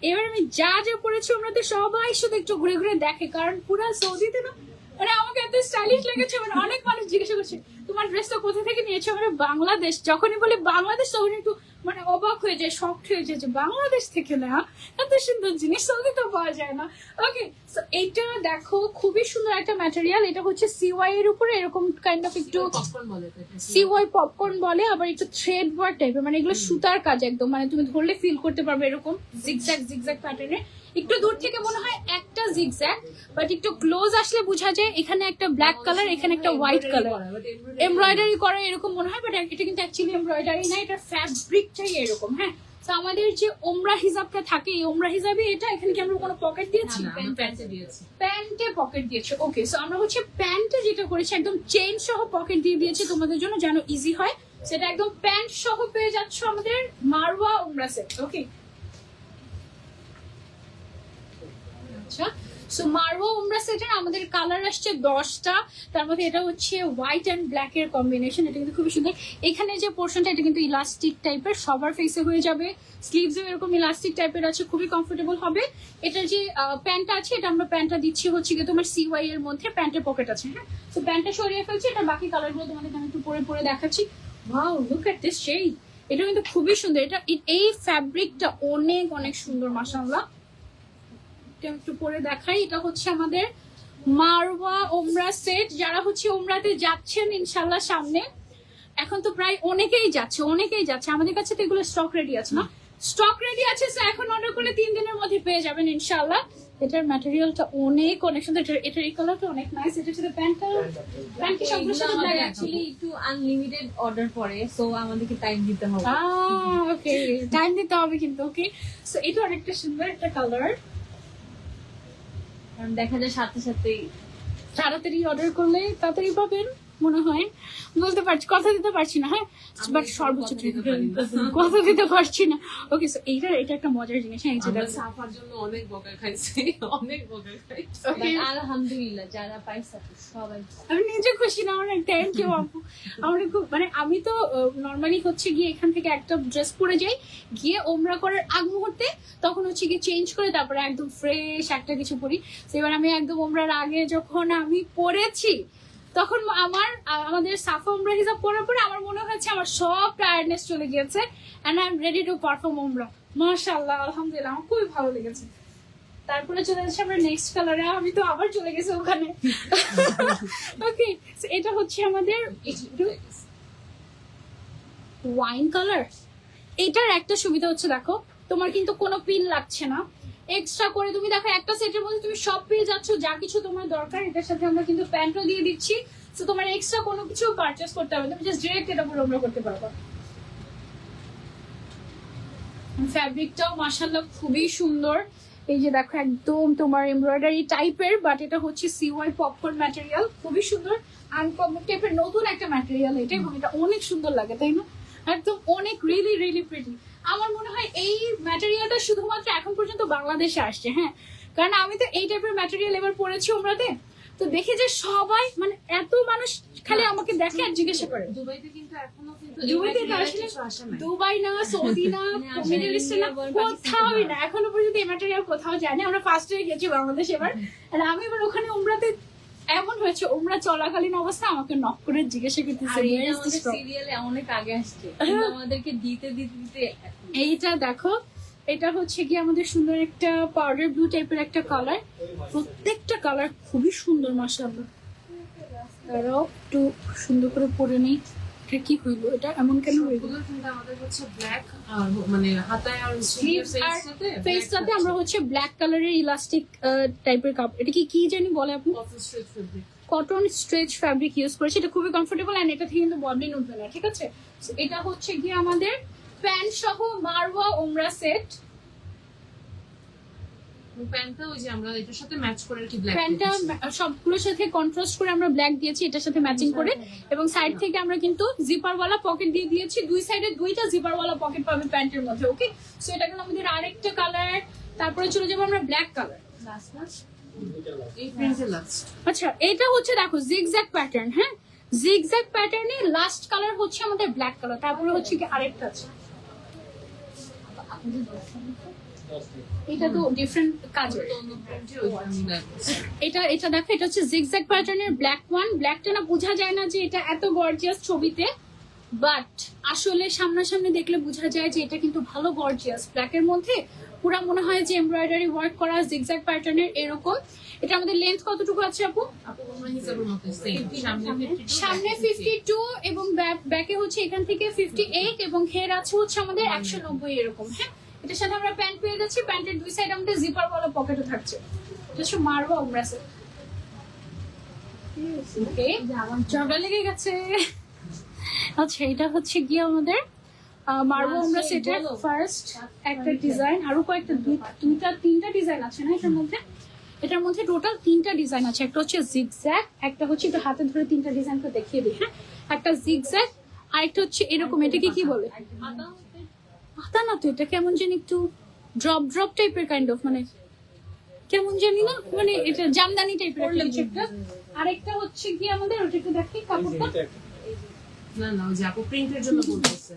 [SPEAKER 1] এবার আমি যা পরেছি আমরা তো সবাই শুধু একটু ঘুরে দেখে, কারণ পুরো সৌদিতে না মানে আমাকে এত স্টাইলিশ লেগেছে, মানে অনেক মানুষ জিজ্ঞাসা করছে তোমার ড্রেসটা কোথা থেকে নিয়েছো, মানে বাংলাদেশ। যখনই বলি বাংলাদেশ তখন একটু মানে অবাক হয়ে যায়, শক হয়ে যায় যে বাংলাদেশ থেকে না, এত সুন্দর জিনিস সৌদি তো পাওয়া যায় না। ওকে, সো এইটা দেখো খুবই সুন্দর একটা ম্যাটেরিয়াল। এটা হচ্ছে সিওয়াই এর উপরে এরকম কাইন্ড অফ একটু
[SPEAKER 3] পপকর্ন বলে এটাকে।
[SPEAKER 1] সিওয়াই পপকর্ন বলে, আবার একটু থ্রেড ওয়ার্ক টাইপের, মানে এগুলো সুতার কাজ একদম, মানে তুমি ধরলে ফিল করতে পারবে এরকম জিগজ্যাগ জিগজ্যাগ প্যাটার্নে। একটু দূর থেকে মনে হয় একটা জিগজ্যাগ, বাট একটু ক্লোজ আসলে বোঝা যায় এখানে একটা ব্ল্যাক কালার, এখানে একটা হোয়াইট কালার এমব্রয়ডারি করা এরকম মনে হয়, বাট এটা কিন্তু অ্যাকচুয়ালি এমব্রয়ডারি না, এটা ফ্যাব্রিকটাই এরকম। হ্যাঁ, তো আমাদের যে ওমরা হিজাবটা থাকে, এই ওমরা হিজাবে এটা এখানে কি আমরা কোনো পকেট দিয়েছি?
[SPEAKER 3] প্যান্টে দিয়েছি।
[SPEAKER 1] প্যান্টে পকেট দিয়েছে। ওকে, সো আমরা হচ্ছে প্যান্টে যেটা করেছি একদম চেইন সহ পকেট দিয়ে দিয়েছি তোমাদের জন্য, যেন ইজি হয়। সেটা একদম প্যান্ট সহ পেয়ে যাচ্ছ আমাদের মারওয়া উমরা সেট। ওকে, আচ্ছা, সো মারওয়া উমরা সেটের আমাদের কালার আসছে 10টা, তার মধ্যে এটা হচ্ছে হোয়াইট অ্যান্ড ব্ল্যাক এর কম্বিনেশন। এটা কিন্তু খুবই সুন্দর। এখানে যে পোর্শনটা এটা কিন্তু ইলাস্টিক টাইপের, সবার ফেসে হয়ে যাবে। স্লিভস এরকম ইলাস্টিক টাইপের আছে, খুবই কমফোর্টেবল হবে। এটার যে প্যান্টটা আছে, এটা আমরা প্যান্টটা দিচ্ছি হচ্ছে কি তোমার সিওয়াই এর মধ্যে, প্যান্টের পকেট আছে। হ্যাঁ, তো প্যান্টটা সরিয়ে ফেলছি, এটা বাকি কালারগুলো তোমাদের আমি একটু পরে পরে দেখাচ্ছি। Wow, look at this shade, এটা কিন্তু খুবই সুন্দর। এটা এই ফ্যাব্রিকটা অনেক অনেক সুন্দর মাশাআল্লাহ। একটু পরে দেখাই, এটা হচ্ছে আমাদের মারওয়া ওমরা সেট। যারা হচ্ছে ওমরাতে যাচ্ছেন ইনশাল্লাহ সামনে, এখন তো প্রায় অনেকেই যাচ্ছে, আমাদের কাছে তো এগুলো স্টক রেডি আছে না, স্টক রেডি আছে, তো এখন অর্ডার করলে 3 দিনের মধ্যে পেয়ে যাবেন ইনশাল্লাহ। এটার ম্যাটেরিয়ালটা অনেক অনেক সুন্দর, এটার এই কালারটা অনেক নাইস। এটার সাথে প্যান্টটা কি সবগুলোর সাথে ব্ল্যাক
[SPEAKER 2] অ্যাকচুয়ালি একটু আনলিমিটেড অর্ডার পড়ে, সো আমাদেরকে টাইম দিতে হবে।
[SPEAKER 1] ওকে, টাইম দিতে হবে কিন্তু। ওকে, সো এটা অনেকটা সুন্দর একটা কালার,
[SPEAKER 2] কারণ দেখা যায় সাথে সাথেই
[SPEAKER 1] তাড়াতাড়ি অর্ডার করলে তাড়াতাড়ি পাবেন মনে হয়, বলতে পারছি, কথা দিতে পারছি না। হ্যাঁ, বাট সর্বোচ্চ কথা দিতে পারছি না। ওকে, সো এটা একটা মজার জিনিস। হ্যাঁ,
[SPEAKER 3] আমরা সাফার জন্য অনেক বকা খাইছি, অনেক বকা খাইছি।
[SPEAKER 1] Okay.
[SPEAKER 2] আলহামদুলিল্লাহ যারা পাইছে সবাই
[SPEAKER 1] আমি নিজে খুশি না, অনেক থ্যাংক ইউ আপু। আমার খুব মানে আমি তো নর্মালি হচ্ছে গিয়ে এখান থেকে একটা ড্রেস পরে যাই, গিয়ে ওমরা করার আগ মুহূর্তে তখন হচ্ছে গিয়ে চেঞ্জ করে তারপরে একদম ফ্রেশ একটা কিছু পরি। তো এবার আমি একদম ওমরার আগে যখন আমি পরেছি, তখন আমাদের সাফা উমরা হিসাব করার পরে আমার মনে হচ্ছে আমার সব টায়ার্ডনেস চলে গিয়েছে, and I am ready to perform Umrah. মাশাআল্লাহ, আলহামদুলিল্লাহ, আমার খুবই ভালো লেগেছে। তারপরে চলে যাচ্ছে আমরা নেক্সট কালারে, আমি তো আবার চলে গেছি ওখানে। ওকে, এটা হচ্ছে আমাদের ওয়াইন কালার। এটার একটা সুবিধা হচ্ছে দেখো, তোমার কিন্তু কোনো পিন লাগছে না এক্সট্রা করে। তুমি দেখো একটা সেটের মধ্যে তুমি সব পেয়ে যাচ্ছ, যা কিছু তোমার দরকার। এটার সাথে আমরা কিন্তু প্যান্টও দিয়ে দিচ্ছি, তো তোমার এক্সট্রা কোনো কিছু পারচেস করতে হবে, তুমি জাস্ট ডিরেক্ট এটা পুরো আমরা করতে পারবো। ফ্যাব্রিকটাও মাশাআল্লাহ খুবই সুন্দর। এই যে দেখো একদম তোমার এমব্রয়ডারি টাইপের, বাট এটা হচ্ছে সিওয়াই পপকর্ন ম্যাটেরিয়াল, খুবই সুন্দর আনকমন টাইপের নতুন একটা ম্যাটেরিয়াল এটা, এবং এটা অনেক সুন্দর লাগে, তাই না? একদম অনেক রিয়েলি রিয়েলি প্রিটি। আমার মনে হয় এই ম্যাটেরিয়ালটা শুধুমাত্র এখন পর্যন্ত বাংলাদেশে আসছে। হ্যাঁ, কারণ আমি তো এই টাইপের ম্যাটেরিয়াল এবার পরেছি ওমরাতে, তো দেখে যে সবাই মানে এত মানুষ খালি আমাকে দেখে আর জিজ্ঞাসা করে।
[SPEAKER 3] দুবাইতে কিন্তু এখনো কিন্তু
[SPEAKER 1] দুবাইতে
[SPEAKER 3] এই
[SPEAKER 1] তো
[SPEAKER 3] material
[SPEAKER 1] আসলে
[SPEAKER 3] কিছু আসে নাই।
[SPEAKER 1] দুবাই না, সৌদি না, মিডল ইস্টে না, কোথাওই না, এখনো পর্যন্ত এই ম্যাটেরিয়াল কোথাও যায় না। আমরা ফার্স্ট হয়ে গেছি বাংলাদেশ এবার। আর আমি এবার ওখানে উমরাতে এমন হয়েছে, উমরা চলাকালীন অবস্থা আমাকে নক করে জিজ্ঞাসা করতেছে
[SPEAKER 2] আর
[SPEAKER 1] "Where
[SPEAKER 2] এটা
[SPEAKER 1] is this
[SPEAKER 2] আমাদের
[SPEAKER 1] from?"
[SPEAKER 2] সিরিয়ালে অনেক আগে আসছে, কিন্তু আমাদেরকে দিতে দিতে দিতে
[SPEAKER 1] এইটা দেখো, এটা হচ্ছে কি আমাদের সুন্দর একটা পাউডার ব্লু টাইপের একটা কালার। প্রত্যেকটা কালার খুবই সুন্দর মাশাআল্লাহ। তারাও একটু সুন্দর করে পরে নেই। এটা কি হইলো, এটা এমন কেন হইলো?
[SPEAKER 3] সবগুলো কিন্তু আমাদের হচ্ছে ব্ল্যাক, আর মানে হাতায় আর
[SPEAKER 1] স্লিভ আর
[SPEAKER 3] ফেসটাতে
[SPEAKER 1] ফেসটাতে আমরা হচ্ছে ব্ল্যাক কালারের ইলাস্টিক টাইপের কাপড়, এটা কি জানি বলে আপনি,
[SPEAKER 3] cotton stretch fabric.
[SPEAKER 1] Cotton stretch fabric use করেছি। এটা খুবই কমফোর্টেবল, এন্ড এটা থেকে কিন্তু বডি উঠবে না, ঠিক আছে? So, এটা হচ্ছে গিয়ে আমাদের প্যান্ট সহ মারওয়া ওমরা সেট।
[SPEAKER 3] প্যান্টটা ওই যে আমরা এটার সাথে ম্যাচ করে আর কি ব্ল্যাক
[SPEAKER 1] প্যান্টটা সবগুলোর সাথে কন্ট্রাস্ট করে আমরা ব্ল্যাক দিয়েছি এটার সাথে ম্যাচিং করে, এবং সাইড থেকে আমরা কিন্তু জিপারওয়ালা পকেট দিয়ে দিয়েছি। দুই সাইডে দুইটা জিপারওয়ালা পকেট পাবে প্যান্টের মধ্যে। ওকে, সো এটা কিন্তু আমাদের আরেকটা কালার। তারপরে চলে যাবো আমরা ব্ল্যাক কালার।
[SPEAKER 3] এই প্রিন্টে লাস্ট।
[SPEAKER 1] আচ্ছা, এটা হচ্ছে দেখো জিগজ্যাগ প্যাটার্ন। হ্যাঁ, জিগজ্যাগ প্যাটার্নে লাস্ট কালার হচ্ছে আমাদের ব্ল্যাক কালার, তারপরে হচ্ছে কি আরেকটা আছে। এটা তো ডিফারেন্ট কাজের। এটা এটা দেখো, এটা হচ্ছে জিগজ্যাগ প্যাটার্নের ব্ল্যাক ওয়ান। ব্ল্যাকটা না বোঝা যায় না যে এটা এত গর্জিয়াস ছবিতে, বাট আসলে সামনাসামনি দেখলে বোঝা যায় যে এটা কিন্তু ভালো গর্জিয়াস। ব্ল্যাকের মধ্যে পুরা মনে হয় যে এমব্রয়ডারি ওয়ার্ক করা জিগজ্যাগ প্যাটার্নের এরকম। এটা আমাদের লেন্থ কতটুকু আছে আপু? সামনে 52 এবং ব্যাকে হচ্ছে এখান থেকে 58 এবং ঘের আছে হচ্ছে আমাদের 190 এরকম। হ্যাঁ, এটার সাথে আমরা প্যান্ট পেয়ে যাচ্ছি। প্যান্টের দুই সাইড আমাদের জিপার ওয়ালা পকেটও থাকছে। এটা হচ্ছে মারওয়া উমরা সেট। ওকে, ঝগড়া লেগে গেছে। আচ্ছা, এটা হচ্ছে গিয়ে আমাদের মারওয়া উমরা সেটের ফার্স্ট একটা ডিজাইন। আরো কয়েকটা তিনটা ডিজাইন আছে না এটার মধ্যে? এটার মধ্যে টোটাল 3টা ডিজাইন আছে। একটা হচ্ছে জিগজ্যাগ, একটা হচ্ছে একটু হাতে ধরে 3টা ডিজাইন করে দেখিয়ে দিই। হ্যাঁ, একটা জিগজ্যাগ, আরেকটা হচ্ছে এরকম। এটাকে কি বলে? পাতা না তো, এটা কেমন জানি একটু ড্রপ টাইপের কাইন্ড অফ, মানে কেমন জানি না, মানে এটা জামদানি টাইপের একটা। আরেকটা হচ্ছে কি আমাদের, ওটা একটু দেখি কাপড়টা।
[SPEAKER 3] না না, ওই যে আপু প্রিন্টের জন্য বলতেছে।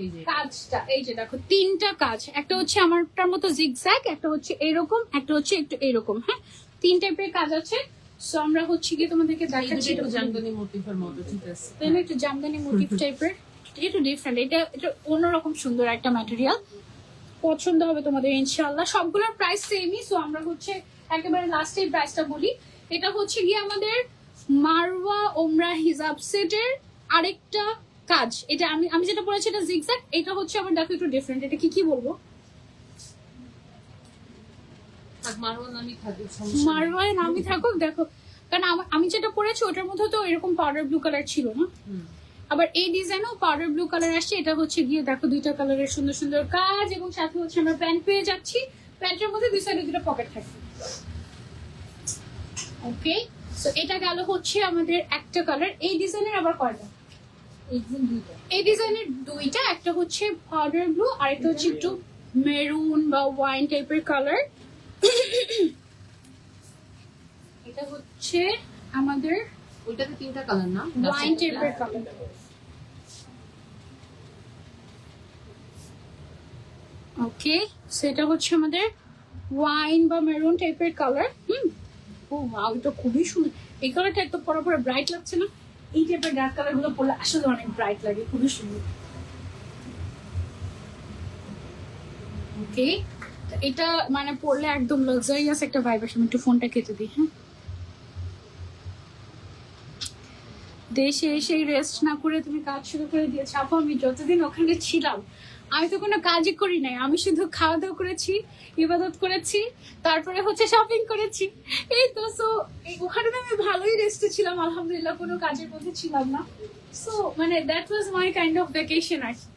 [SPEAKER 3] এই যে
[SPEAKER 1] কাজটা, এই যে দেখো 3টা কাজ। একটা হচ্ছে আমারটার মতো জিগজ্যাগ, একটা হচ্ছে এরকম, একটা হচ্ছে একটু এরকম। হ্যাঁ, 3 টাইপের কাজ আছে। সো আমরা হচ্ছে কি তোমাদেরকে দেখাচ্ছি।
[SPEAKER 3] একটু জামদানি মোটিফের মতো, ঠিক আছে?
[SPEAKER 1] তাই না, একটু জামদানি মোটিভ টাইপের, একটু ডিফারেন্ট। এটা অন্যরকম সুন্দর একটা ম্যাটেরিয়াল, পছন্দ হবে তোমাদের ইনশাআল্লাহ। সবগুলোর প্রাইস সেমই। সো আমরা হচ্ছে একেবারে লাস্টে প্রাইসটা বলি। এটা হচ্ছে গিয়ে আমাদের মারওয়া ওমরা হিজাব সেটের আরেকটা কাজ। এটা আমি যেটা বলেছি এটা জিগজ্যাগ, এটা হচ্ছে আবার দেখো একটু ডিফারেন্ট। এটা কি বলবো? মারওয়ায় নামই থাকুক, দেখো। কারণ আমি যেটা পরেছি ওটার মধ্যে তো এরকম পাউডার ব্লু কালার ছিল না, আবার এই ডিজাইনও পাউডার ব্লু কালার আসছে। এটা হচ্ছে গিয়ে দেখো 2টা কালারের সুন্দর সুন্দর কাজ, এবং সাথে হচ্ছে আমরা প্যান্ট পেয়ে যাচ্ছি। প্যান্টের মধ্যে 2 সাইডে 2টা পকেট থাকে। ওকে, সো এটা গেল হচ্ছে আমাদের একটা কালার। এই ডিজাইনের আবার কয়টা? এই ডিজাইনের 2টা, একটা হচ্ছে পাউডার ব্লু আর একটা হচ্ছে একটু মেরুন বা ওয়াইন টাইপের কালার। এটা হচ্ছে আমাদের
[SPEAKER 3] ওইটাতে 3টা কালার না,
[SPEAKER 1] ওয়াইন টাইপের কালার। ওকে, সেটা হচ্ছে আমাদের ওয়াইন বা মেরুন টাইপের কালার। ও ওয়াও, এটা খুবই সুন্দর। এই কালারটা একদম পরে ব্রাইট লাগছে না? এই টাইপের ডার্ক কালার গুলো পরলে আসলে অনেক ব্রাইট লাগে, খুবই সুন্দর। ওকে, এটা মানে পরলে একদম লাক্সারিয়াস একটা ভাইব আসে। আমি একটু ফোনটা কেটে দিই। হ্যাঁ, দেশে এসে রেস্ট না করে তুমি কাজ শুরু করে দিয়েছো আপু। আমি যতদিন ওখানে ছিলাম আমি তো কোনো কাজই করি নাই, আমি শুধু খাওয়া দাওয়া করেছি, ইবাদত করেছি, তারপরে হচ্ছে শপিং করেছি, এই তো। সো ওখানে তো আমি ভালোই রেস্টে ছিলাম আলহামদুলিল্লাহ, কোনো কাজের মধ্যে ছিলাম না। সো মানে that was my kind of vacation আর কি।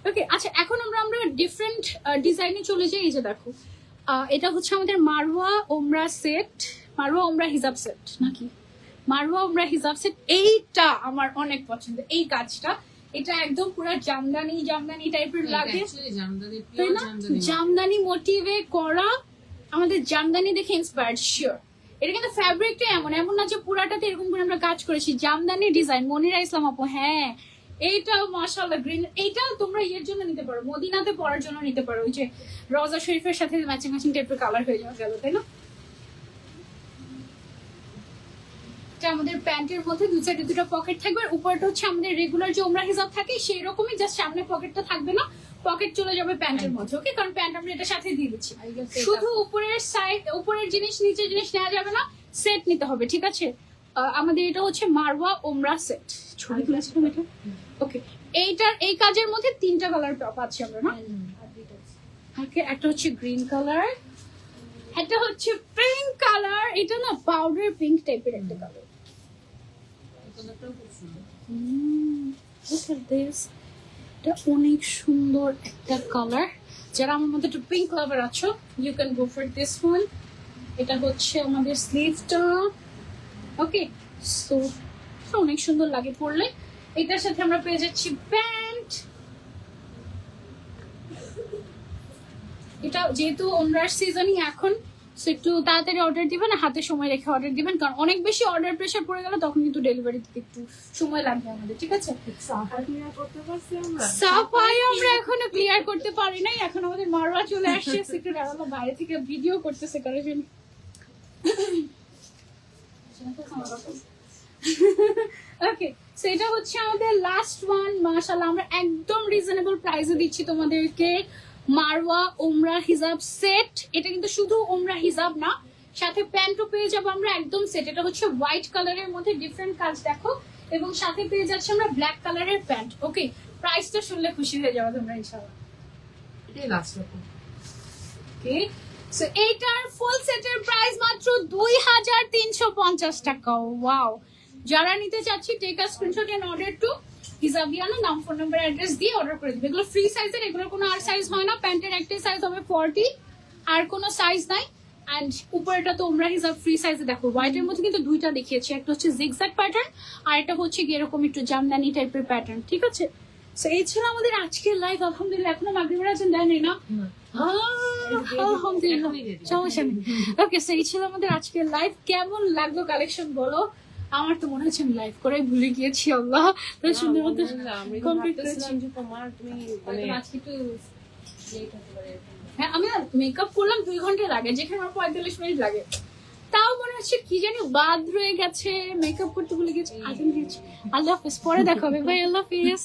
[SPEAKER 1] ওকে, আচ্ছা, এখন আমরা ডিফারেন্ট ডিজাইনে চলে যাই। এই যে দেখো, এটা হচ্ছে আমাদের মারওয়া ওমরা সেট, মারওয়া ওমরা হিজাব সেট নাকি মারওয়া উমরা হিজাব সেট। এইটা আমার অনেক পছন্দ, এই কাজটা। এটা একদম পুরো জামদানি টাইপের লাগে, তাই না? জামদানি মোটিভে করা, আমাদের জামদানি দেখে ইন্সপায়ার্ড শিওর। এটা কিন্তু ফ্যাব্রিকটা এমন না যে পুরাটাতে এরকম করে আমরা কাজ করেছি। জামদানি ডিজাইন, মনিরা ইসলাম আপু। হ্যাঁ, এইটাও মাশাআল্লাহ গ্রিন। এইটা তোমরা ইয়ের জন্য নিতে পারো, মদিনাতে পরার জন্য নিতে পারো। ওই যে রওজা শরীফের সাথে ম্যাচিং টাইপের কালার হয়ে যাওয়া গেল, তাই না? আমাদের প্যান্টের মধ্যে 2 সাইডে 2টা পকেট থাকবে, আর উপরটা হচ্ছে আমাদের রেগুলার যে ওমরা হিজাব থাকে সেই রকমই, জাস্ট সামনে পকেটটা থাকবে না, পকেট চলে যাবে প্যান্টের মধ্যে। ওকে, কারণ প্যান্ট আমরা এটা সাথে দিয়ে দিচ্ছি। শুধু উপরের জিনিস নিচের জিনিস নেওয়া যাবে না, সেট নিতে হবে, ঠিক আছে? আমাদের এটা হচ্ছে মারওয়া ওমরা সেট। ছবি তুলেছিলাম এটা। ওকে, এই কাজের মধ্যে 3টা কালার পাচ্ছি আমরা না? ওকে, একটা হচ্ছে গ্রিন কালার, একটা হচ্ছে পিঙ্ক কালার। এটা না পাউডার পিঙ্ক টাইপের একটা কালার। এটা অনেক সুন্দর একটা কালার। যারা আমার মধ্যে একটু পিঙ্ক লাভার আছো, you can go for this one. এটা হচ্ছে আমাদের স্লিভটা। ওকে, সো অনেক সুন্দর লাগে পরলে। এটার সাথে আমরা পেয়ে যাচ্ছি প্যান্ট। এটা যেহেতু ওমরার সিজনই এখন, সো একটু তাড়াতাড়ি অর্ডার দিবেন, হাতে সময় রেখে অর্ডার দিবেন, কারণ অনেক বেশি অর্ডার প্রেশার পড়ে গেলে তখন কিন্তু ডেলিভারি দিতে একটু সময় লাগবে আমাদের, ঠিক আছে?
[SPEAKER 3] সাফা ক্লিয়ার করতে পারছি আমরা।
[SPEAKER 1] সাফাই আমরা এখনো ক্লিয়ার করতে পারি নাই, এখন আমাদের মারওয়া চলে আসছে, সিক্রেট আলাদা বাইরে থেকে ভিডিও করতেছে কারোর জন্য। ওকে, সেটা হচ্ছে আমাদের লাস্ট ওয়ান। মাশাআল্লাহ আমরা একদম রিজনেবল প্রাইসে দিচ্ছি তোমাদেরকে মারওয়া ওমরা হিজাব সেট। এটা কিন্তু শুধু ওমরা হিজাব না, সাথে প্যান্টও পেয়ে যাবো আমরা একদম সেট। এটা হচ্ছে হোয়াইট কালারের মধ্যে ডিফারেন্ট কাজ দেখো, এবং সাথে পেয়ে যাচ্ছে আমরা ব্ল্যাক কালারের প্যান্ট। ওকে, প্রাইসটা শুনলে খুশি হয়ে যাবে তোমরা ইনশাআল্লাহ।
[SPEAKER 3] এটাই লাস্ট রকম।
[SPEAKER 1] ওকে, সো এইটার ফুল সেটের প্রাইস মাত্র 2350 টাকা। ওয়াও, যারা নিতে চাচ্ছি take a screenshot and order to Hijabiana, নাম ফোন নাম্বার অ্যাড্রেস দিয়ে অর্ডার করে দিবে। এগুলো ফ্রি সাইজের, এগুলোর কোনো আর সাইজ হয় না। প্যান্টের একটাই সাইজ হবে 40, আর কোনো সাইজ নাই। এন্ড উপরেটা তো ওমরা হিজাব ফ্রি সাইজে দেখো, হোয়াইটের মধ্যে কিন্তু দুইটা দেখিয়েছি, একটা হচ্ছে জিগজ্যাগ প্যাটার্ন আর একটা হচ্ছে গিয়ে এরকম একটু জামদানি টাইপের প্যাটার্ন, ঠিক আছে? সো এই ছিল আমাদের আজকের লাইভ। আলহামদুলিল্লাহ এখনো মাগরিবের আজান দেয়নি না? আলহামদুলিল্লাহ, সমস্যা নেই। ওকে, সো এই ছিল আমাদের আজকের লাইভ। কেমন লাগলো কালেকশন বলো? আমার তো মনে হচ্ছে আমি লাইভ করে ভুলে গিয়েছি। আল্লাহ, তো সুন্দর মতো কমপ্লিট করেছি।
[SPEAKER 3] যে তোমার তুমি মানে
[SPEAKER 2] আজকে একটু লেট হতে পারে।
[SPEAKER 1] হ্যাঁ, আমি মেকআপ করলাম 2 ঘন্টা লাগে, যেখানে আমার 45 মিনিট লাগে। তাও মনে হচ্ছে কি জানি বাদ রয়ে গেছে, মেকআপ করতে ভুলে গেছি, আজান দিয়েছি। আল্লাহ হাফেজ, পরে দেখা হবে ভাই, আল্লাহ হাফেজ।